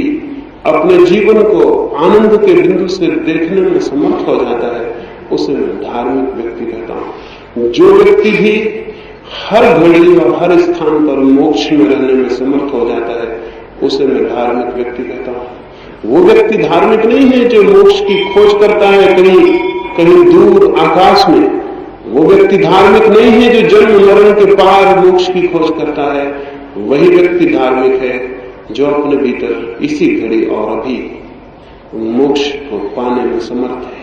S1: अपने जीवन को आनंद के बिंदु से देखने में समर्थ हो जाता है, उसे मैं धार्मिक व्यक्ति कहता हूं। जो व्यक्ति भी हर घड़ी और हर स्थान पर मोक्ष में रहने में समर्थ हो जाता है, उसे मैं धार्मिक व्यक्ति कहता हूं। वो व्यक्ति धार्मिक नहीं है जो मोक्ष की खोज करता है कहीं दूर आकाश में। वो व्यक्ति धार्मिक नहीं है जो जन्म मरण के पार मोक्ष की खोज करता है। वही व्यक्ति धार्मिक है जो अपने भीतर इसी घड़ी और अभी मोक्ष को पाने में समर्थ है।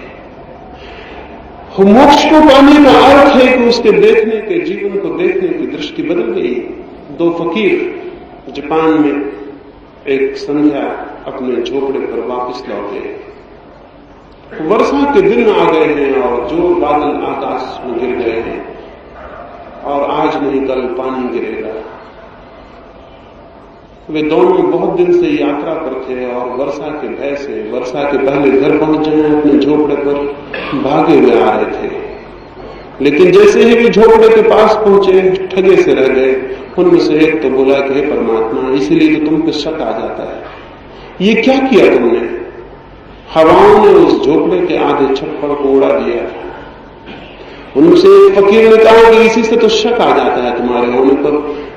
S1: मोक्ष को पाने का अर्थ है कि उसके देखने के, जीवन को देखने की दृष्टि बदल गई। दो फकीर जापान में एक संध्या अपने झोपड़े पर वापस लौटे। वर्षा के दिन आ गए हैं और जो बादल आकाश में गिर गए हैं और आज नहीं कल पानी गिरेगा। वे दोनों बहुत दिन से यात्रा पर थे और वर्षा के भय से, वर्षा के पहले घर पहुंच जाए अपने झोपड़े पर भागे हुए आ रहे थे। लेकिन जैसे ही वे झोपड़े के पास पहुंचे, ठगे से रह गए। उनमें से एक तो बोला कि हे परमात्मा, इसीलिए तो तुम पे शक आ जाता है, ये क्या किया तुमने? हवाओं ने उस झोपड़े के आधे छप्पर को उड़ा दिया। उनसे एक फकीर ने कहा कि इसी से तो शक आ जाता है तुम्हारे होने पर।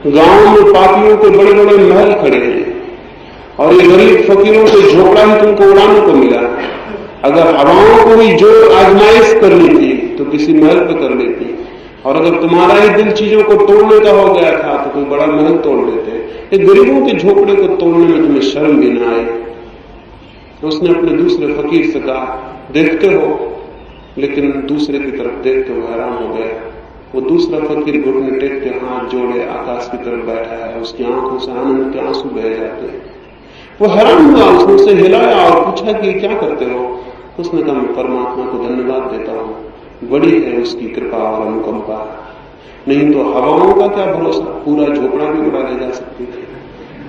S1: गांव में पापियों के बड़े बड़े महल खड़े हैं और ये गरीब फकीरों के झोपड़ा ही तुमको उड़ाने को मिला। अगर हवाओं को ही जो आजमाइश करनी थी तो किसी महल पे कर लेती, और अगर तुम्हारा ही दिल चीजों को तोड़ने का हो गया था तो कोई बड़ा महल तोड़ लेते। ये गरीबों के झोपड़े को तोड़ने में तुम्हें शर्म भी ना आई। उसने अपने दूसरे फकीर से कहा, देखते हो? लेकिन दूसरे की तरफ देखते हुए हैरान हो गया। वो दूसरा फकीर घुटने टेक के हाथ जोड़े आकाश की तरफ बैठा है, उसकी आंखों से आनंद के आंसू बह जाते हैं। वो हैरान हुआ, उसने उसे हिलाया और पूछा कि क्या करते हो? उसने कहा, मैं परमात्मा को धन्यवाद देता हूँ, बड़ी है उसकी कृपा और अनुकंपा, नहीं तो हवाओं का क्या भरोसा, पूरा झोपड़ा भी उड़ा ले जा सकती थी।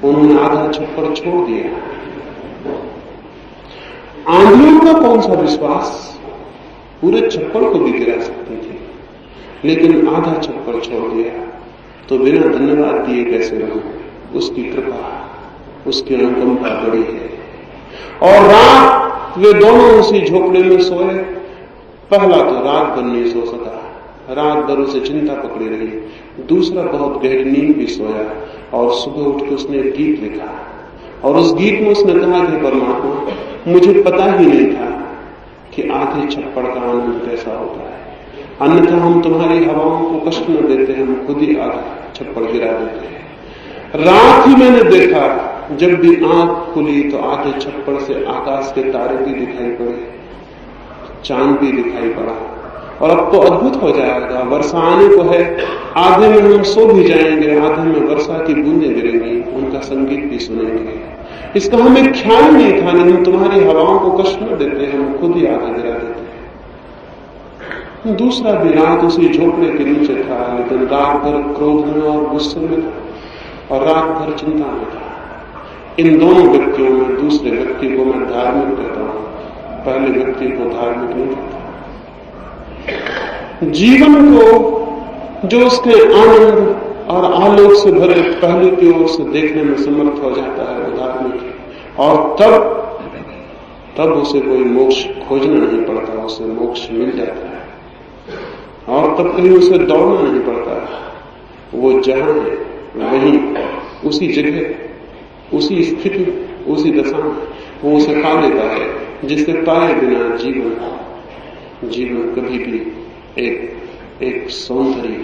S1: उन्होंने आधा छप्पर छोड़ दिया। आंधियों का कौन सा विश्वास, पूरे छप्पर को भी गिरा सकती थी, लेकिन आधा छप्पर छोड़ दिया। तो बिना धन्यवाद दिए कैसे रहूं? उसकी कृपा, उसकी अनुकंपा बड़ी है। और रात वे दोनों उसी झोपड़े में सोए। पहला तो रात भर नहीं सो सका, रात भर उसे चिंता पकड़ी रही। दूसरा बहुत गहरी नींद भी सोया और सुबह उठ के उसने एक गीत लिखा और उस गीत में उसने कहा कि परमात्मा, मुझे पता ही नहीं था कि आधे छप्पड़ का आनंद कैसा होता है, अन्यथा हम तुम्हारी हवाओं को कष्ट न देते, हम खुद ही आधा छप्पड़ गिरा देते हैं। रात ही मैंने देखा, जब भी आंख खुली तो आधे छप्पड़ से आकाश के तारे भी दिखाई पड़े, चांद भी दिखाई पड़ा। और अब तो अद्भुत हो जाएगा, वर्षा आने को है, आधे में हम सो भी जाएंगे, आधे में वर्षा की बूंदें गिरेंगी, उनका संगीत भी सुनेंगे। इसका हमें ख्याल नहीं था, लेकिन तुम्हारी हवाओं को कष्ट न देते, हम खुद ही आधा गिरा देते। दूसरा भी रात उसी झोपड़े के नीचे था, लेकिन रात भर क्रोध में और गुस्से में था और रात भर चिंता में था। इन दोनों व्यक्तियों में दूसरे व्यक्ति को मैं धार्मिक कहता हूं, पहले व्यक्ति को धार्मिक नहीं कहता। जीवन को जो उसके आनंद और आलोक से भरे पहलू की ओर से देखने में समर्थ हो जाता है, वो धार्मिक है। और तब उसे कोई मोक्ष खोजना नहीं पड़ता, उसे मोक्ष मिल जाता है। और तब कहीं उसे दौड़ना नहीं पड़ता, वो जहां है वहीं, उसी जगह, उसी स्थिति, उसी दशा में वो उसे पा लेता है, जिससे पाए बिना जीवन कभी भी एक सौंदर्य,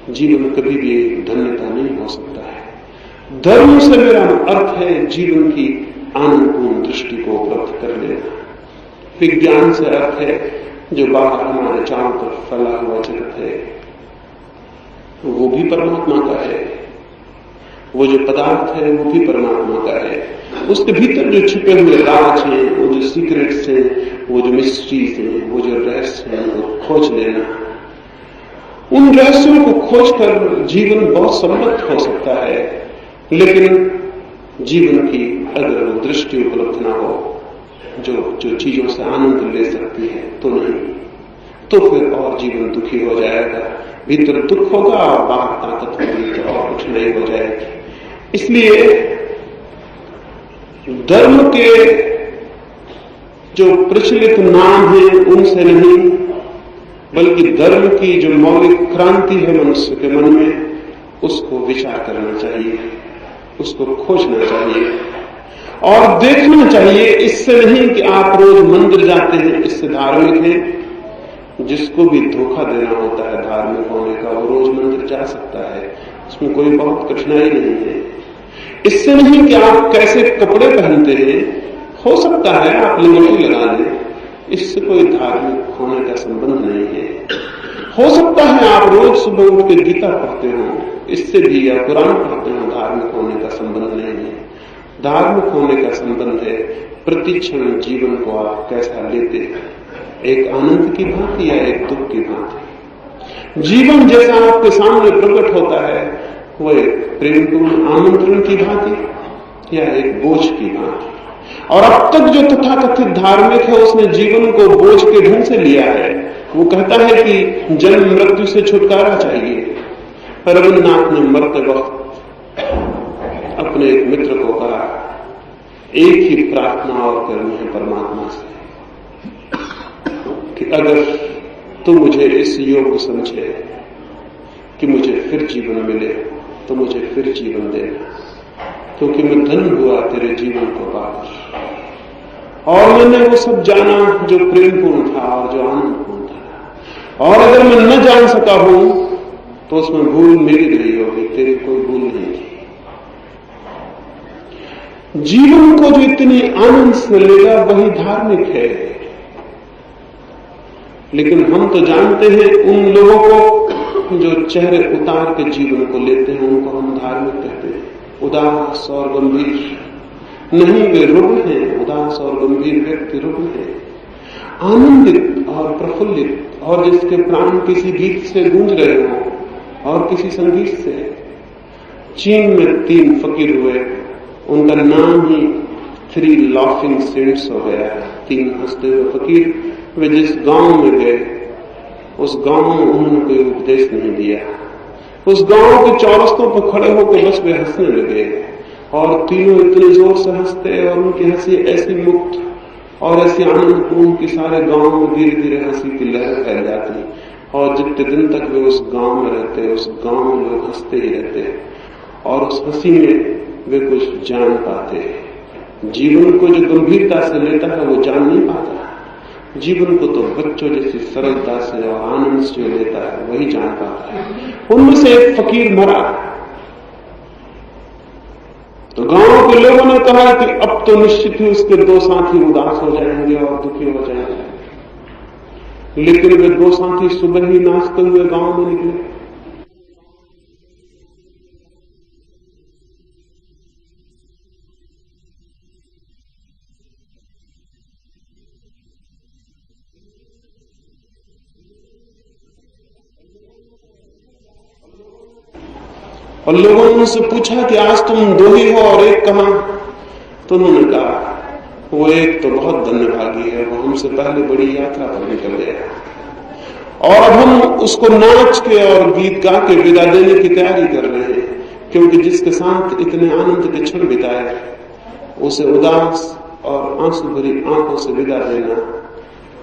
S1: जीवन कभी भी एक धन्यता नहीं हो सकता है। धर्म से मेरा अर्थ है जीवन की आनंदपूर्ण दृष्टि को उपलब्ध कर लेना। विज्ञान से अर्थ है जो बाहर हमारे चारों तरफ फैला हुआ जगत है वो भी परमात्मा का है, वो जो पदार्थ है वो भी परमात्मा का है। उसके भीतर जो छुपे हुए राज हैं, वो जो सीक्रेट्स हैं, वो जो मिस्ट्रीज हैं, वो जो रहस्य हैं, वो खोज लेना। उन रहस्यों को खोजकर जीवन बहुत समृद्ध हो सकता है, लेकिन जीवन की अगर वो दृष्टि उपलब्ध ना हो जो चीजों से आनंद ले सकती है तो नहीं, तो फिर और जीवन दुखी हो जाएगा। भीतर दुख होगा और बाहर ताकत होगी तो और कठिनाई हो जाएगी। इसलिए धर्म के जो प्रचलित नाम है उनसे नहीं, बल्कि धर्म की जो मौलिक क्रांति है मनुष्य के मन में, उसको विचार करना चाहिए, उसको खोजना चाहिए और देखना चाहिए। इससे नहीं कि आप रोज मंदिर जाते हैं, इससे धार्मिक है। जिसको भी धोखा देना होता है धार्मिक होने का, वो रोज मंदिर जा सकता है, उसमें कोई बहुत कठिनाई नहीं है। इससे नहीं कि आप कैसे कपड़े पहनते हैं, हो सकता है आप लिंगोटी लगा लें, इससे कोई धार्मिक होने का संबंध नहीं है। हो सकता है आप रोज सुबह उठ के गीता पढ़ते हो, इससे भी, या कुरान पढ़ते हो, धार्मिक होने का संबंध नहीं है। धार्मिक होने का संबंध है प्रतिक्षण जीवन को आप कैसा लेते हैं, एक आनंद की भांति या एक दुख की भांति। जीवन जैसा आपके सामने प्रकट होता है वो एक प्रेमपूर्ण आमंत्रण की भांति या एक बोझ की भांति। और अब तक जो तथाकथित धार्मिक है उसने जीवन को बोझ के ढंग से लिया है। वो कहता है कि जन्म मृत्यु से छुटकारा चाहिए। रविन्द्रनाथ ने मरते वक्त अपने एक मित्र को कहा, एक ही प्रार्थना और करनी है परमात्मा से कि अगर तू मुझे इस योग्य समझे कि मुझे फिर जीवन मिले तो मुझे फिर जीवन देना, क्योंकि मैं धन हुआ तेरे जीवन को पाकर और मैंने वो सब जाना जो प्रेमपूर्ण था और जो आनंदपूर्ण था। और अगर मैं न जान सका हूं तो उसमें भूल मेरी रही होगी, तेरी कोई भूल नहीं थी। जीवन को जो इतनी आनंद से लेगा वही धार्मिक है। लेकिन हम तो जानते हैं उन लोगों को जो चेहरे उतार के जीवन को लेते हैं, उनको हम धार्मिक कहते हैं। उदास और गंभीर नहीं, वे रुग्ण हैं। उदास और गंभीर व्यक्ति रुग्ण है। आनंदित और प्रफुल्लित और जिसके प्राण किसी गीत से गूंज रहे हों और किसी संगीत से। चीन में 3 फकीर हुए, उनका नाम ही 3 लाफिंग सेंट्स हो गया। 3 हंसते हुए फकीर। वे जिस गांव में गए उस गांव में उन्होंने कोई उपदेश नहीं दिया। उस गांव के चौरस्तों पर खड़े होकर बस वे हंसने लगे और तीनों इतने जोर से हंसते और उनकी हंसी ऐसी मुक्त और ऐसी आनंदपूर्ण कि सारे गांव में धीरे धीरे हंसी की लहर फैल जाती। और जितने दिन तक वे उस गांव में रहते, उस गांव में लोग हंसते ही रहते और उस हंसी में वे कुछ जान पाते। जीवन को जो गंभीरता से लेता है वो जान नहीं पाता। जीवन को तो बच्चों जैसी सरलता से और आनंद से लेता है वही जान पाता है। उनमें से एक फकीर मरा तो गांव के लोगों ने कहा कि अब तो निश्चित ही उसके 2 साथी उदास हो जाएंगे और दुखी हो जाएंगे। लेकिन वे 2 साथी सुबह ही नाचते हुए गांव में निकले। और लोगों ने उनसे पूछा कि आज तुम 2 ही हो और एक कहां? तो उन्होंने कहा वो एक तो बहुत धन्यभागी है, वो हमसे पहले बड़ी यात्रा पर निकल गया और अब हम उसको नाच के और गीत गा के विदा देने की तैयारी कर रहे हैं, क्योंकि जिसके साथ इतने आनंद के क्षण बिताए उसे उदास और आंसू भरी आंखों से विदा देना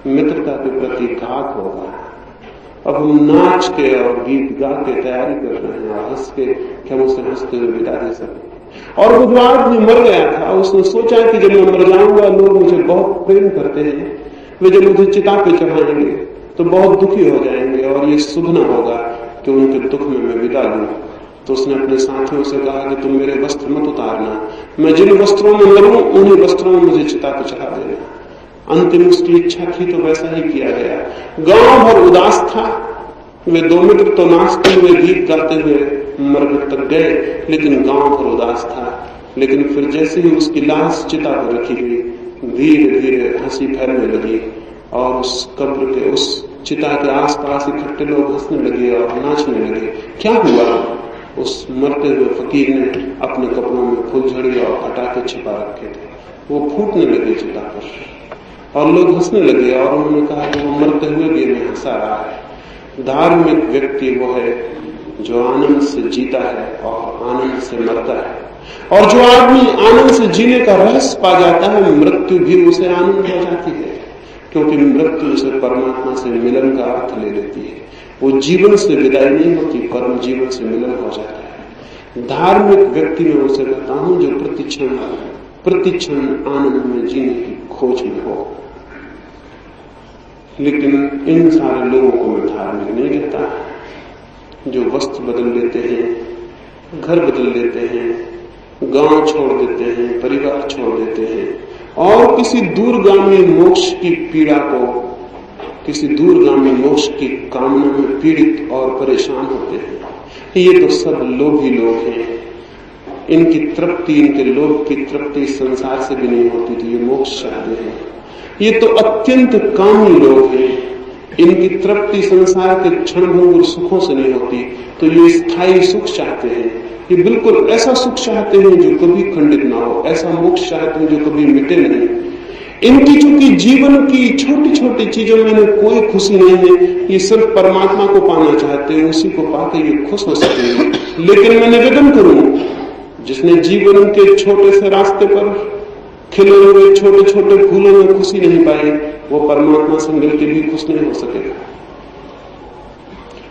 S1: मित्रता के प्रति घात होगा। अब हम नाच के और गीत गा के तैयारी कर रहे हैं और हंस के कि हम उसे हंसते हुए विदा दे सकें। और वो जो आदमी मर गया था उसने सोचा कि जब मैं मर जाऊंगा लोग मुझे बहुत प्रेम करते हैं, वे जब मुझे चिता पे चढ़ाएंगे तो बहुत दुखी हो जाएंगे और ये शुभ न होगा कि उनके दुख में मैं विदा लूं। तो उसने अपने साथियों से कहा कि तुम मेरे वस्त्र मत उतारना, मैं जिन वस्त्रों में मरूं उन्हीं वस्त्रों में मुझे चिता पर चढ़ा देना। अंतिम उसकी इच्छा थी तो वैसा ही किया गया। गांव भर उदास था। वे दो मित्र तो नाचते हुए गीत गाते हुए मरने तक गए, लेकिन गांव भर उदास था। लेकिन फिर जैसे ही उसकी लाश चिता पर रखी गई, धीरे धीरे हंसी फैलने लगी और उस कब्र के, उस चिता के आसपास इकट्ठे लोग हंसने लगे और नाचने लगे। क्या हुआ? उस मरते हुए फकीर ने अपने कपड़ों में फुलझड़ी और पटाखे छिपा रखे थे, वो फूटने लगे चिता पर और लोग हंसने लगे। और उन्होंने कहा कि वो मरते हुए भी हमें हंसा रहा है। धार्मिक व्यक्ति वो है जो आनंद से जीता है और आनंद से मरता है। और जो आदमी आनंद से जीने का रहस्य पा जाता है, मृत्यु भी उसे आनंद हो जाती है, क्योंकि मृत्यु उसे परमात्मा से मिलन का अर्थ ले लेती है। वो जीवन से विदाई नहीं होती, परम जीवन से मिलन हो जाता है। धार्मिक व्यक्ति में उसे कहता हूं जो प्रतिक्षण आनंद में जीने की खोज में हो। लेकिन इन सारे लोगों को मैं धार्मिक नहीं कहता। जो वस्त्र बदल लेते हैं, घर बदल लेते हैं, गांव छोड़ देते हैं, परिवार छोड़ देते हैं और किसी दूरगामी मोक्ष की पीड़ा को, किसी दूरगामी मोक्ष की कामना में पीड़ित और परेशान होते हैं, ये तो सब लोभी लोग हैं। इनकी तृप्ति, इनके लोभ की तृप्ति संसार से भी नहीं होती, तो ये मोक्ष चाहते हैं। ये तो अत्यंत कामी लोग हैं, इनकी तृप्ति संसार के क्षणभंगुर सुखों से नहीं होती, तो ये स्थायी सुख चाहते हैं। ये बिल्कुल ऐसा सुख चाहते हैं जो कभी खंडित ना हो, ऐसा मोक्ष चाहते हैं जो कभी मिटे नहीं। इनकी चूंकि जीवन की छोटी छोटी चीजों में कोई खुशी नहीं है, ये सिर्फ परमात्मा को पाना चाहते हैं, उसी को पाकर ये खुश हो सकेंगे। लेकिन मैं निवेदन करूं, जिसने जीवन के छोटे से रास्ते पर खिले हुए छोटे छोटे फूलों में खुशी नहीं पाई, वो परमात्मा से मिलकर भी खुश नहीं हो सकेगा।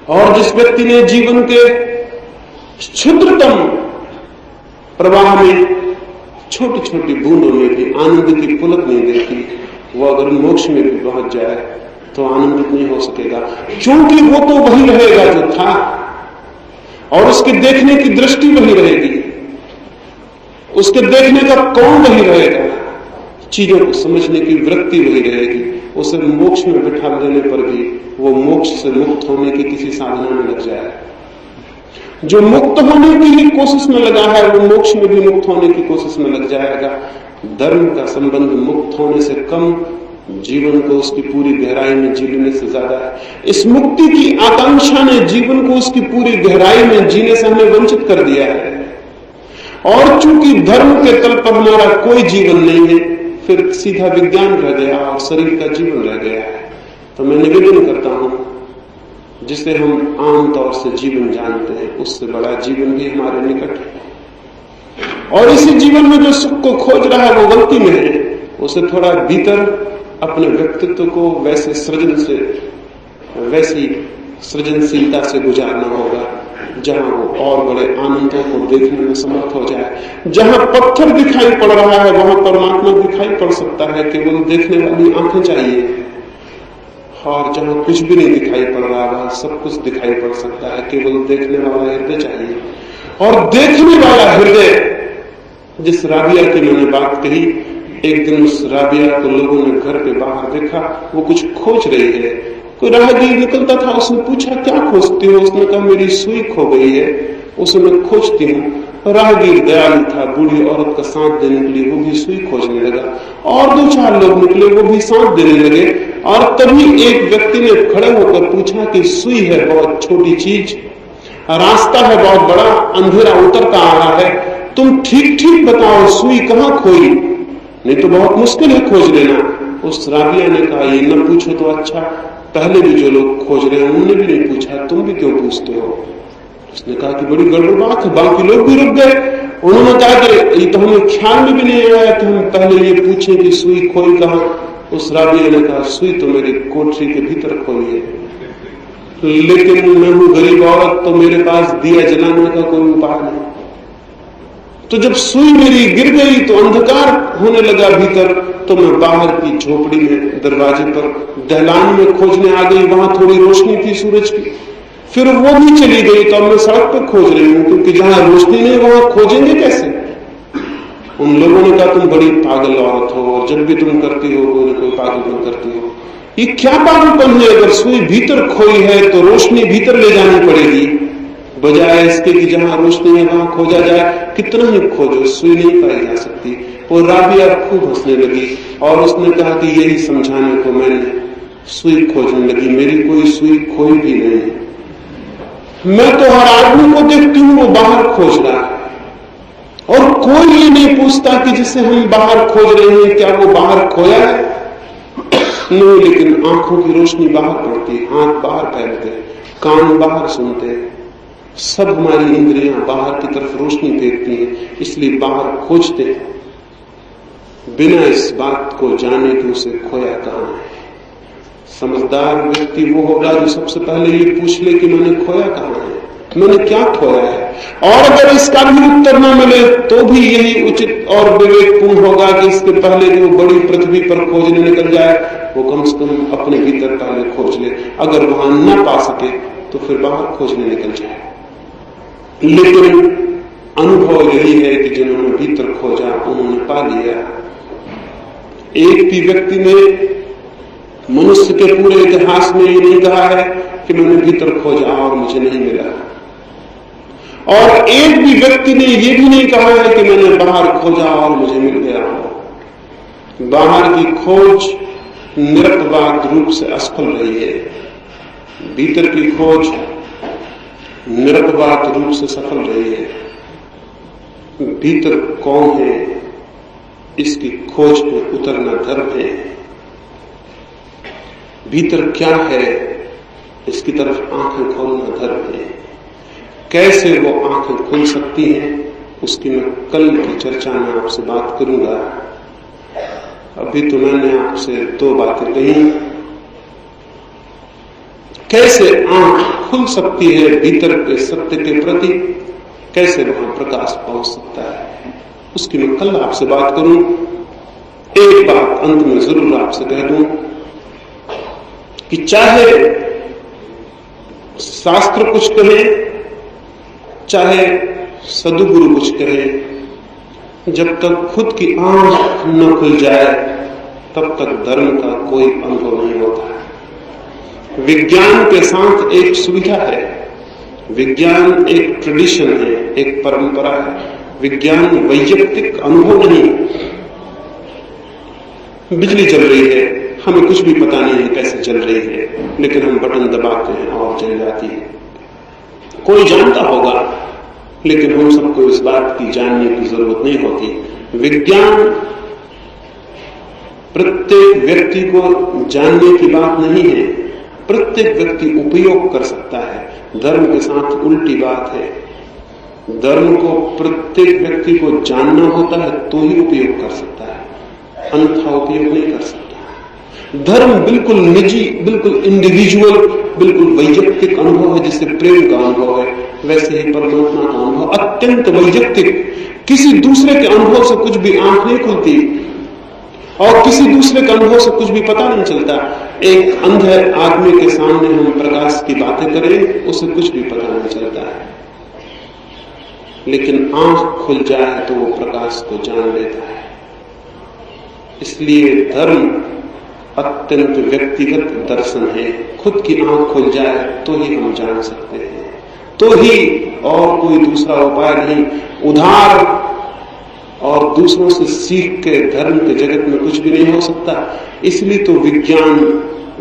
S1: और जिस व्यक्ति ने जीवन के क्षुद्रतम प्रवाह में छोटी छोटी बूंदों में भी आनंद की पुलक नहीं देखी, वो अगर मोक्ष में भी पहुंच जाए तो आनंदित नहीं हो सकेगा, क्योंकि वो तो वही रहेगा जो था और उसके देखने की दृष्टि वही रहेगी, उसके देखने का कौन वही रहेगा, चीजों को समझने की वृत्ति वही रहेगी। उसे मोक्ष में बिठा देने पर भी वो मोक्ष से मुक्त होने की किसी साधना में लग जाए। जो मुक्त होने की ही कोशिश में लगा है, वो मोक्ष में भी मुक्त होने की कोशिश में लग जाएगा। धर्म का संबंध मुक्त होने से कम, जीवन को उसकी पूरी गहराई में जीने से ज्यादा है। इस मुक्ति की आकांक्षा ने जीवन को उसकी पूरी गहराई में जीने से हमें वंचित कर दिया है। और चूंकि धर्म के तल पर हमारा कोई जीवन नहीं है, फिर सीधा विज्ञान रह गया और शरीर का जीवन रह गया है। तो मैं निवेदन करता हूं, जिसे हम आमतौर से जीवन जानते हैं, उससे बड़ा जीवन भी हमारे निकट है। और इसी जीवन में जो सुख को खोज रहा है वो गलती में है। उसे थोड़ा भीतर अपने व्यक्तित्व को वैसे वैसी सृजनशीलता से गुजारना होगा जहां वो और बड़े आनंदों को देखने में समर्थ हो जाए। जहां पत्थर दिखाई पड़ रहा है वहां परमात्मा दिखाई पड़ सकता है, केवल देखने वाली आंखें चाहिए। और जहां कुछ भी नहीं दिखाई पड़ रहा वहां सब कुछ दिखाई पड़ सकता है, केवल देखने वाला हृदय चाहिए। और देखने वाला हृदय, जिस राबिया की मैंने बात कही, एक दिन उस राबिया को लोगों ने घर के बाहर देखा, वो कुछ खोज रही है। कोई राहगीर निकलता था, उसने पूछा क्या खोजती हो? उसने कहा मेरी सुई खो गई है, उसे मैं खोजती हूँ। राहगीर दयालु था, बूढ़ी औरत का साथ देने के लिए वो भी सुई खोजने लगा। और दो चार लोग निकले, वो भी साथ देने लगे। और तभी एक व्यक्ति ने खड़े होकर पूछा कि सुई है बहुत छोटी चीज, रास्ता है बहुत बड़ा, अंधेरा उतरता आ रहा है, तुम ठीक ठीक बताओ सुई कहाँ खोई, नहीं तो बहुत मुश्किल है खोज लेना। उस राबिया ने कहा ये न पूछो तो अच्छा, पहले भी जो लोग खोज रहे हैं उन्होंने भी नहीं पूछा, तुम भी क्यों पूछते हो? उसने कहा कि बड़ी गड़बड़ बात है। बाकी लोग भी रुक गए। उन्होंने कहा कि ये तो हमें ख्याल में भी नहीं आया कि हम पहले ये पूछें कि सुई खोई कहाँ। उस राबिया ने कहा सुई तो मेरी कोठरी के भीतर खोई है, लेकिन मैं हूं गरीब औरत, तो मेरे पास दिया जलाने का कोई उपाय नहीं। तो जब सुई मेरी गिर गई तो अंधकार होने लगा भीतर, तो मैं बाहर की झोपड़ी में दरवाजे पर दहलान में खोजने आ गई, वहां थोड़ी रोशनी थी सूरज की। फिर वो भी चली गई तो अब मैं सड़क पे खोज रही हूं, क्योंकि जहां रोशनी नहीं वहां खोजेंगे कैसे? उन लोगों ने कहा तुम बड़ी पागल औरत हो, और जब भी तुम करती हो कोई ना कोई पागलपन करती हो। ये क्या पागलपन है? अगर सुई भीतर खोई है तो रोशनी भीतर ले जानी पड़ेगी, बजाय इसके कि जहां रोशनी है वहां खोजा जाए। कितना ही खोजो, सुई नहीं पाई जा सकती। और राबिया खूब हंसने लगी और उसने कहा कि यही समझाने को मैंने सुई खोजने लगी, मेरी कोई सुई खोई भी नहीं है। मैं तो हर आदमी को देखती हूं वो बाहर खोज रहा है, और कोई ये नहीं पूछता कि जिसे हम बाहर खोज रहे हैं क्या वो बाहर खोया है? नहीं, लेकिन आंखों की रोशनी बाहर पड़ती, हाथ बाहर फैलते, कान बाहर सुनते, सब हमारी इंद्रियां बाहर की तरफ रोशनी फेंकती हैं, इसलिए बाहर खोजते हैं बिना इस बात को जाने कि उसे खोया कहां है। समझदार व्यक्ति वो होगा जो सबसे पहले ये पूछ ले कि मैंने खोया कहां है, मैंने क्या खोया है। और अगर इसका भी उत्तर न मिले तो भी यही उचित और विवेकपूर्ण होगा कि इसके पहले कि वो बड़ी पृथ्वी पर खोजने निकल जाए, वो कम से कम अपने भीतर पहले खोज ले। अगर वहां न पा सके तो फिर बाहर खोजने निकल जाए। लेकिन अनुभव यही है कि जिन्होंने भीतर खोजा उन्होंने पा लिया। एक भी व्यक्ति ने मनुष्य के पूरे इतिहास में ये नहीं कहा है कि मैंने भीतर खोजा और मुझे नहीं मिला, और एक भी व्यक्ति ने यह भी नहीं कहा है कि मैंने बाहर खोजा और मुझे मिल गया हो। बाहर की खोज निरपवाद रूप से असफल रही है, भीतर की खोज निरपवाद रूप से सफल रही है। भीतर कौन है इसकी खोज में उतरना धर्म है, भीतर क्या है इसकी तरफ आंखें खोलना धर्म है। कैसे वो आंखें खुल सकती हैं उसकी मैं कल की चर्चा में आपसे बात करूंगा। अभी तो मैंने आपसे दो बातें कही। कैसे आंख खुल सकती है भीतर के सत्य के प्रति, कैसे वहां प्रकाश पहुंच सकता है, उसकी मैं कल आपसे बात करूं। एक बात अंत में जरूर आपसे कह दूं कि चाहे शास्त्र कुछ कहे, चाहे सदगुरु कुछ कहे, जब तक खुद की आंख न खुल जाए तब तक धर्म का कोई अनुभव नहीं होता। विज्ञान के साथ एक सुविधा है, विज्ञान एक ट्रेडिशन है, एक परंपरा है। विज्ञान वैयक्तिक अनुभव नहीं। बिजली जल रही है, हमें कुछ भी पता नहीं है कैसे चल रही है, लेकिन हम बटन दबाते हैं और जल जाती है। कोई जानता होगा, लेकिन हम सबको इस बात की जानने की जरूरत नहीं होती। विज्ञान प्रत्येक व्यक्ति को जानने की बात नहीं है, प्रत्येक व्यक्ति उपयोग कर सकता है। धर्म के साथ उल्टी बात है, धर्म को प्रत्येक व्यक्ति को जानना होता है तो ही उपयोग कर सकता है, अन्यथा उपयोग नहीं कर सकता। धर्म बिल्कुल निजी, बिल्कुल इंडिविजुअल, बिल्कुल वैयक्तिक अनुभव है। जैसे प्रेम का अनुभव है वैसे ही परमात्मा का अनुभव अत्यंत वैयक्तिक। किसी दूसरे के अनुभव से कुछ भी आंख नहीं खुलती और किसी दूसरे के अनुभव से कुछ भी पता नहीं चलता। एक अंधे आदमी के सामने हम प्रकाश की बातें करें, उसे कुछ भी पता नहीं चलता है, लेकिन आंख खुल जाए तो वो प्रकाश को जान लेता है। इसलिए धर्म अत्यंत व्यक्तिगत दर्शन है। खुद की आंख खुल जाए तो ही हम जान सकते हैं, तो ही, और कोई दूसरा उपाय नहीं। उधार और दूसरों से सीख के धर्म के जगत में कुछ भी नहीं हो सकता। इसलिए तो विज्ञान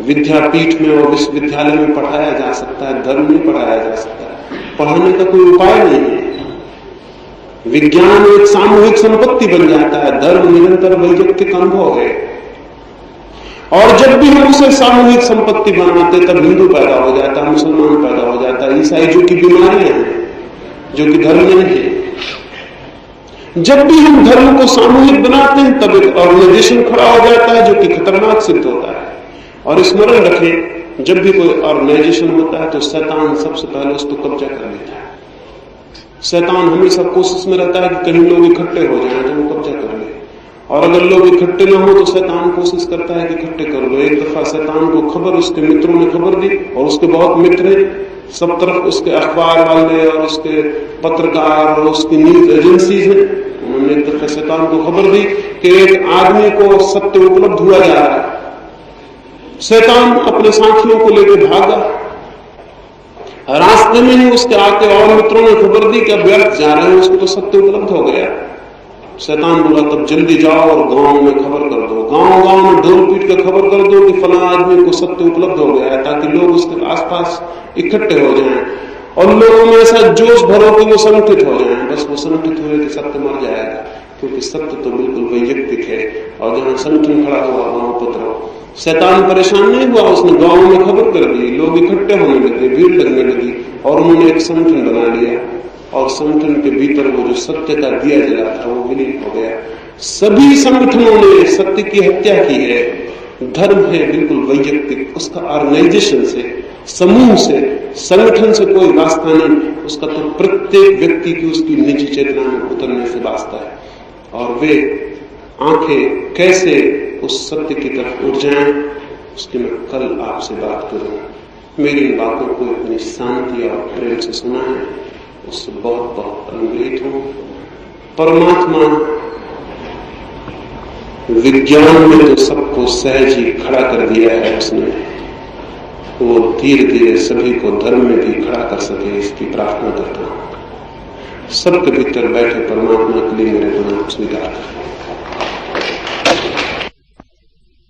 S1: विद्यापीठ में और विश्वविद्यालय में पढ़ाया जा सकता है, धर्म नहीं पढ़ाया जा सकता। पढ़ाने का कोई उपाय नहीं है। विज्ञान एक सामूहिक संपत्ति बन जाता है, धर्म निरंतर वैयक्तिक अनुभव है। और जब भी हम उसे सामूहिक संपत्ति बनाते तब हिंदू पैदा हो जाता है, मुसलमान पैदा हो जाता है, ईसाई जो कि बीमारियां हैं, जो कि धर्म नहीं है। जब भी हम धर्म को सामूहिक बनाते हैं तब एक ऑर्गेनाइजेशन खड़ा हो जाता है जो कि खतरनाक सिद्ध होता है। और स्मरण रखें, जब भी कोई ऑर्गेनाइजेशन होता है तो शैतान सबसे पहले उसको कब्जा कर लेता है। शैतान हमेशा कोशिश में रहता है कि कहीं लोग इकट्ठे हो जाएं तो वो कब्जा कर ले, और अगर लोग इकट्ठे न हो तो शैतान कोशिश करता है कि इकट्ठे कर लो। एक दफा शैतान को खबर, उसके मित्रों ने खबर दी, और उसके बहुत मित्र हैं, सब तरफ उसके अखबार वाले और उसके पत्रकार और उसकी न्यूज एजेंसी है। उन्होंने एक दफे शैतान को खबर दी कि एक आदमी को सत्य उपलब्ध हुआ जा रहा है। शैतान अपने साथियों को लेकर भागा। रास्ते में ही उसके आके और मित्रों ने खबर दी कि अब व्यर्थ जा रहे हैं, उसको तो सत्य उपलब्ध हो गया। शैतान बोला तब जल्दी जाओ और गांव में खबर कर दो, गांव में ढोल पीट कर खबर कर दो कि फला आदमी को सत्य उपलब्ध हो गया है, ताकि लोग उसके आसपास इकट्ठे हो जाएं और लोगों में ऐसा जोश भरो कि वो संगठित हो जाएं। बस वो संगठित हुए कि सत्य मर जाएगा, क्योंकि सत्य तो बिल्कुल वैयक्तिक है और जहां संगठन खड़ा हुआ वहां उपद्रव। शैतान परेशान नहीं हुआ, उसने गांव में खबर कर दी, लोग इकट्ठे होने लगे, भीड़ लगने लगी और उन्होंने एक संगठन बना लिया और संगठन के भीतर वो जो सत्य का दिया जला था वो विलीन हो गया। सभी संगठनों ने सत्य की हत्या की है। धर्म है बिल्कुल वैयक्तिक, उसका ऑर्गेनाइजेशन से, समूह से, संगठन से कोई वास्ता नहीं, उसका तो प्रत्येक व्यक्ति की उसकी निजी चेतना में उतरने से वास्ता है। और वे आंखें कैसे उस सत्य की तरफ उठ जाएं, उसकी मैं कल आपसे बात करूं। मेरी इन बातों को इतनी शांति और प्रेम से सुना है, उससे बहुत बहुत अनुग्रहित हूं। परमात्मा विज्ञान में तो सबको सहज ही खड़ा कर दिया है उसने, वो धीरे धीरे सभी को धर्म में भी खड़ा कर सके, इसकी प्रार्थना करता हूं। सबके भीतर बैठे परमात्मा के लिए मेरे गुण स्वीकार करें।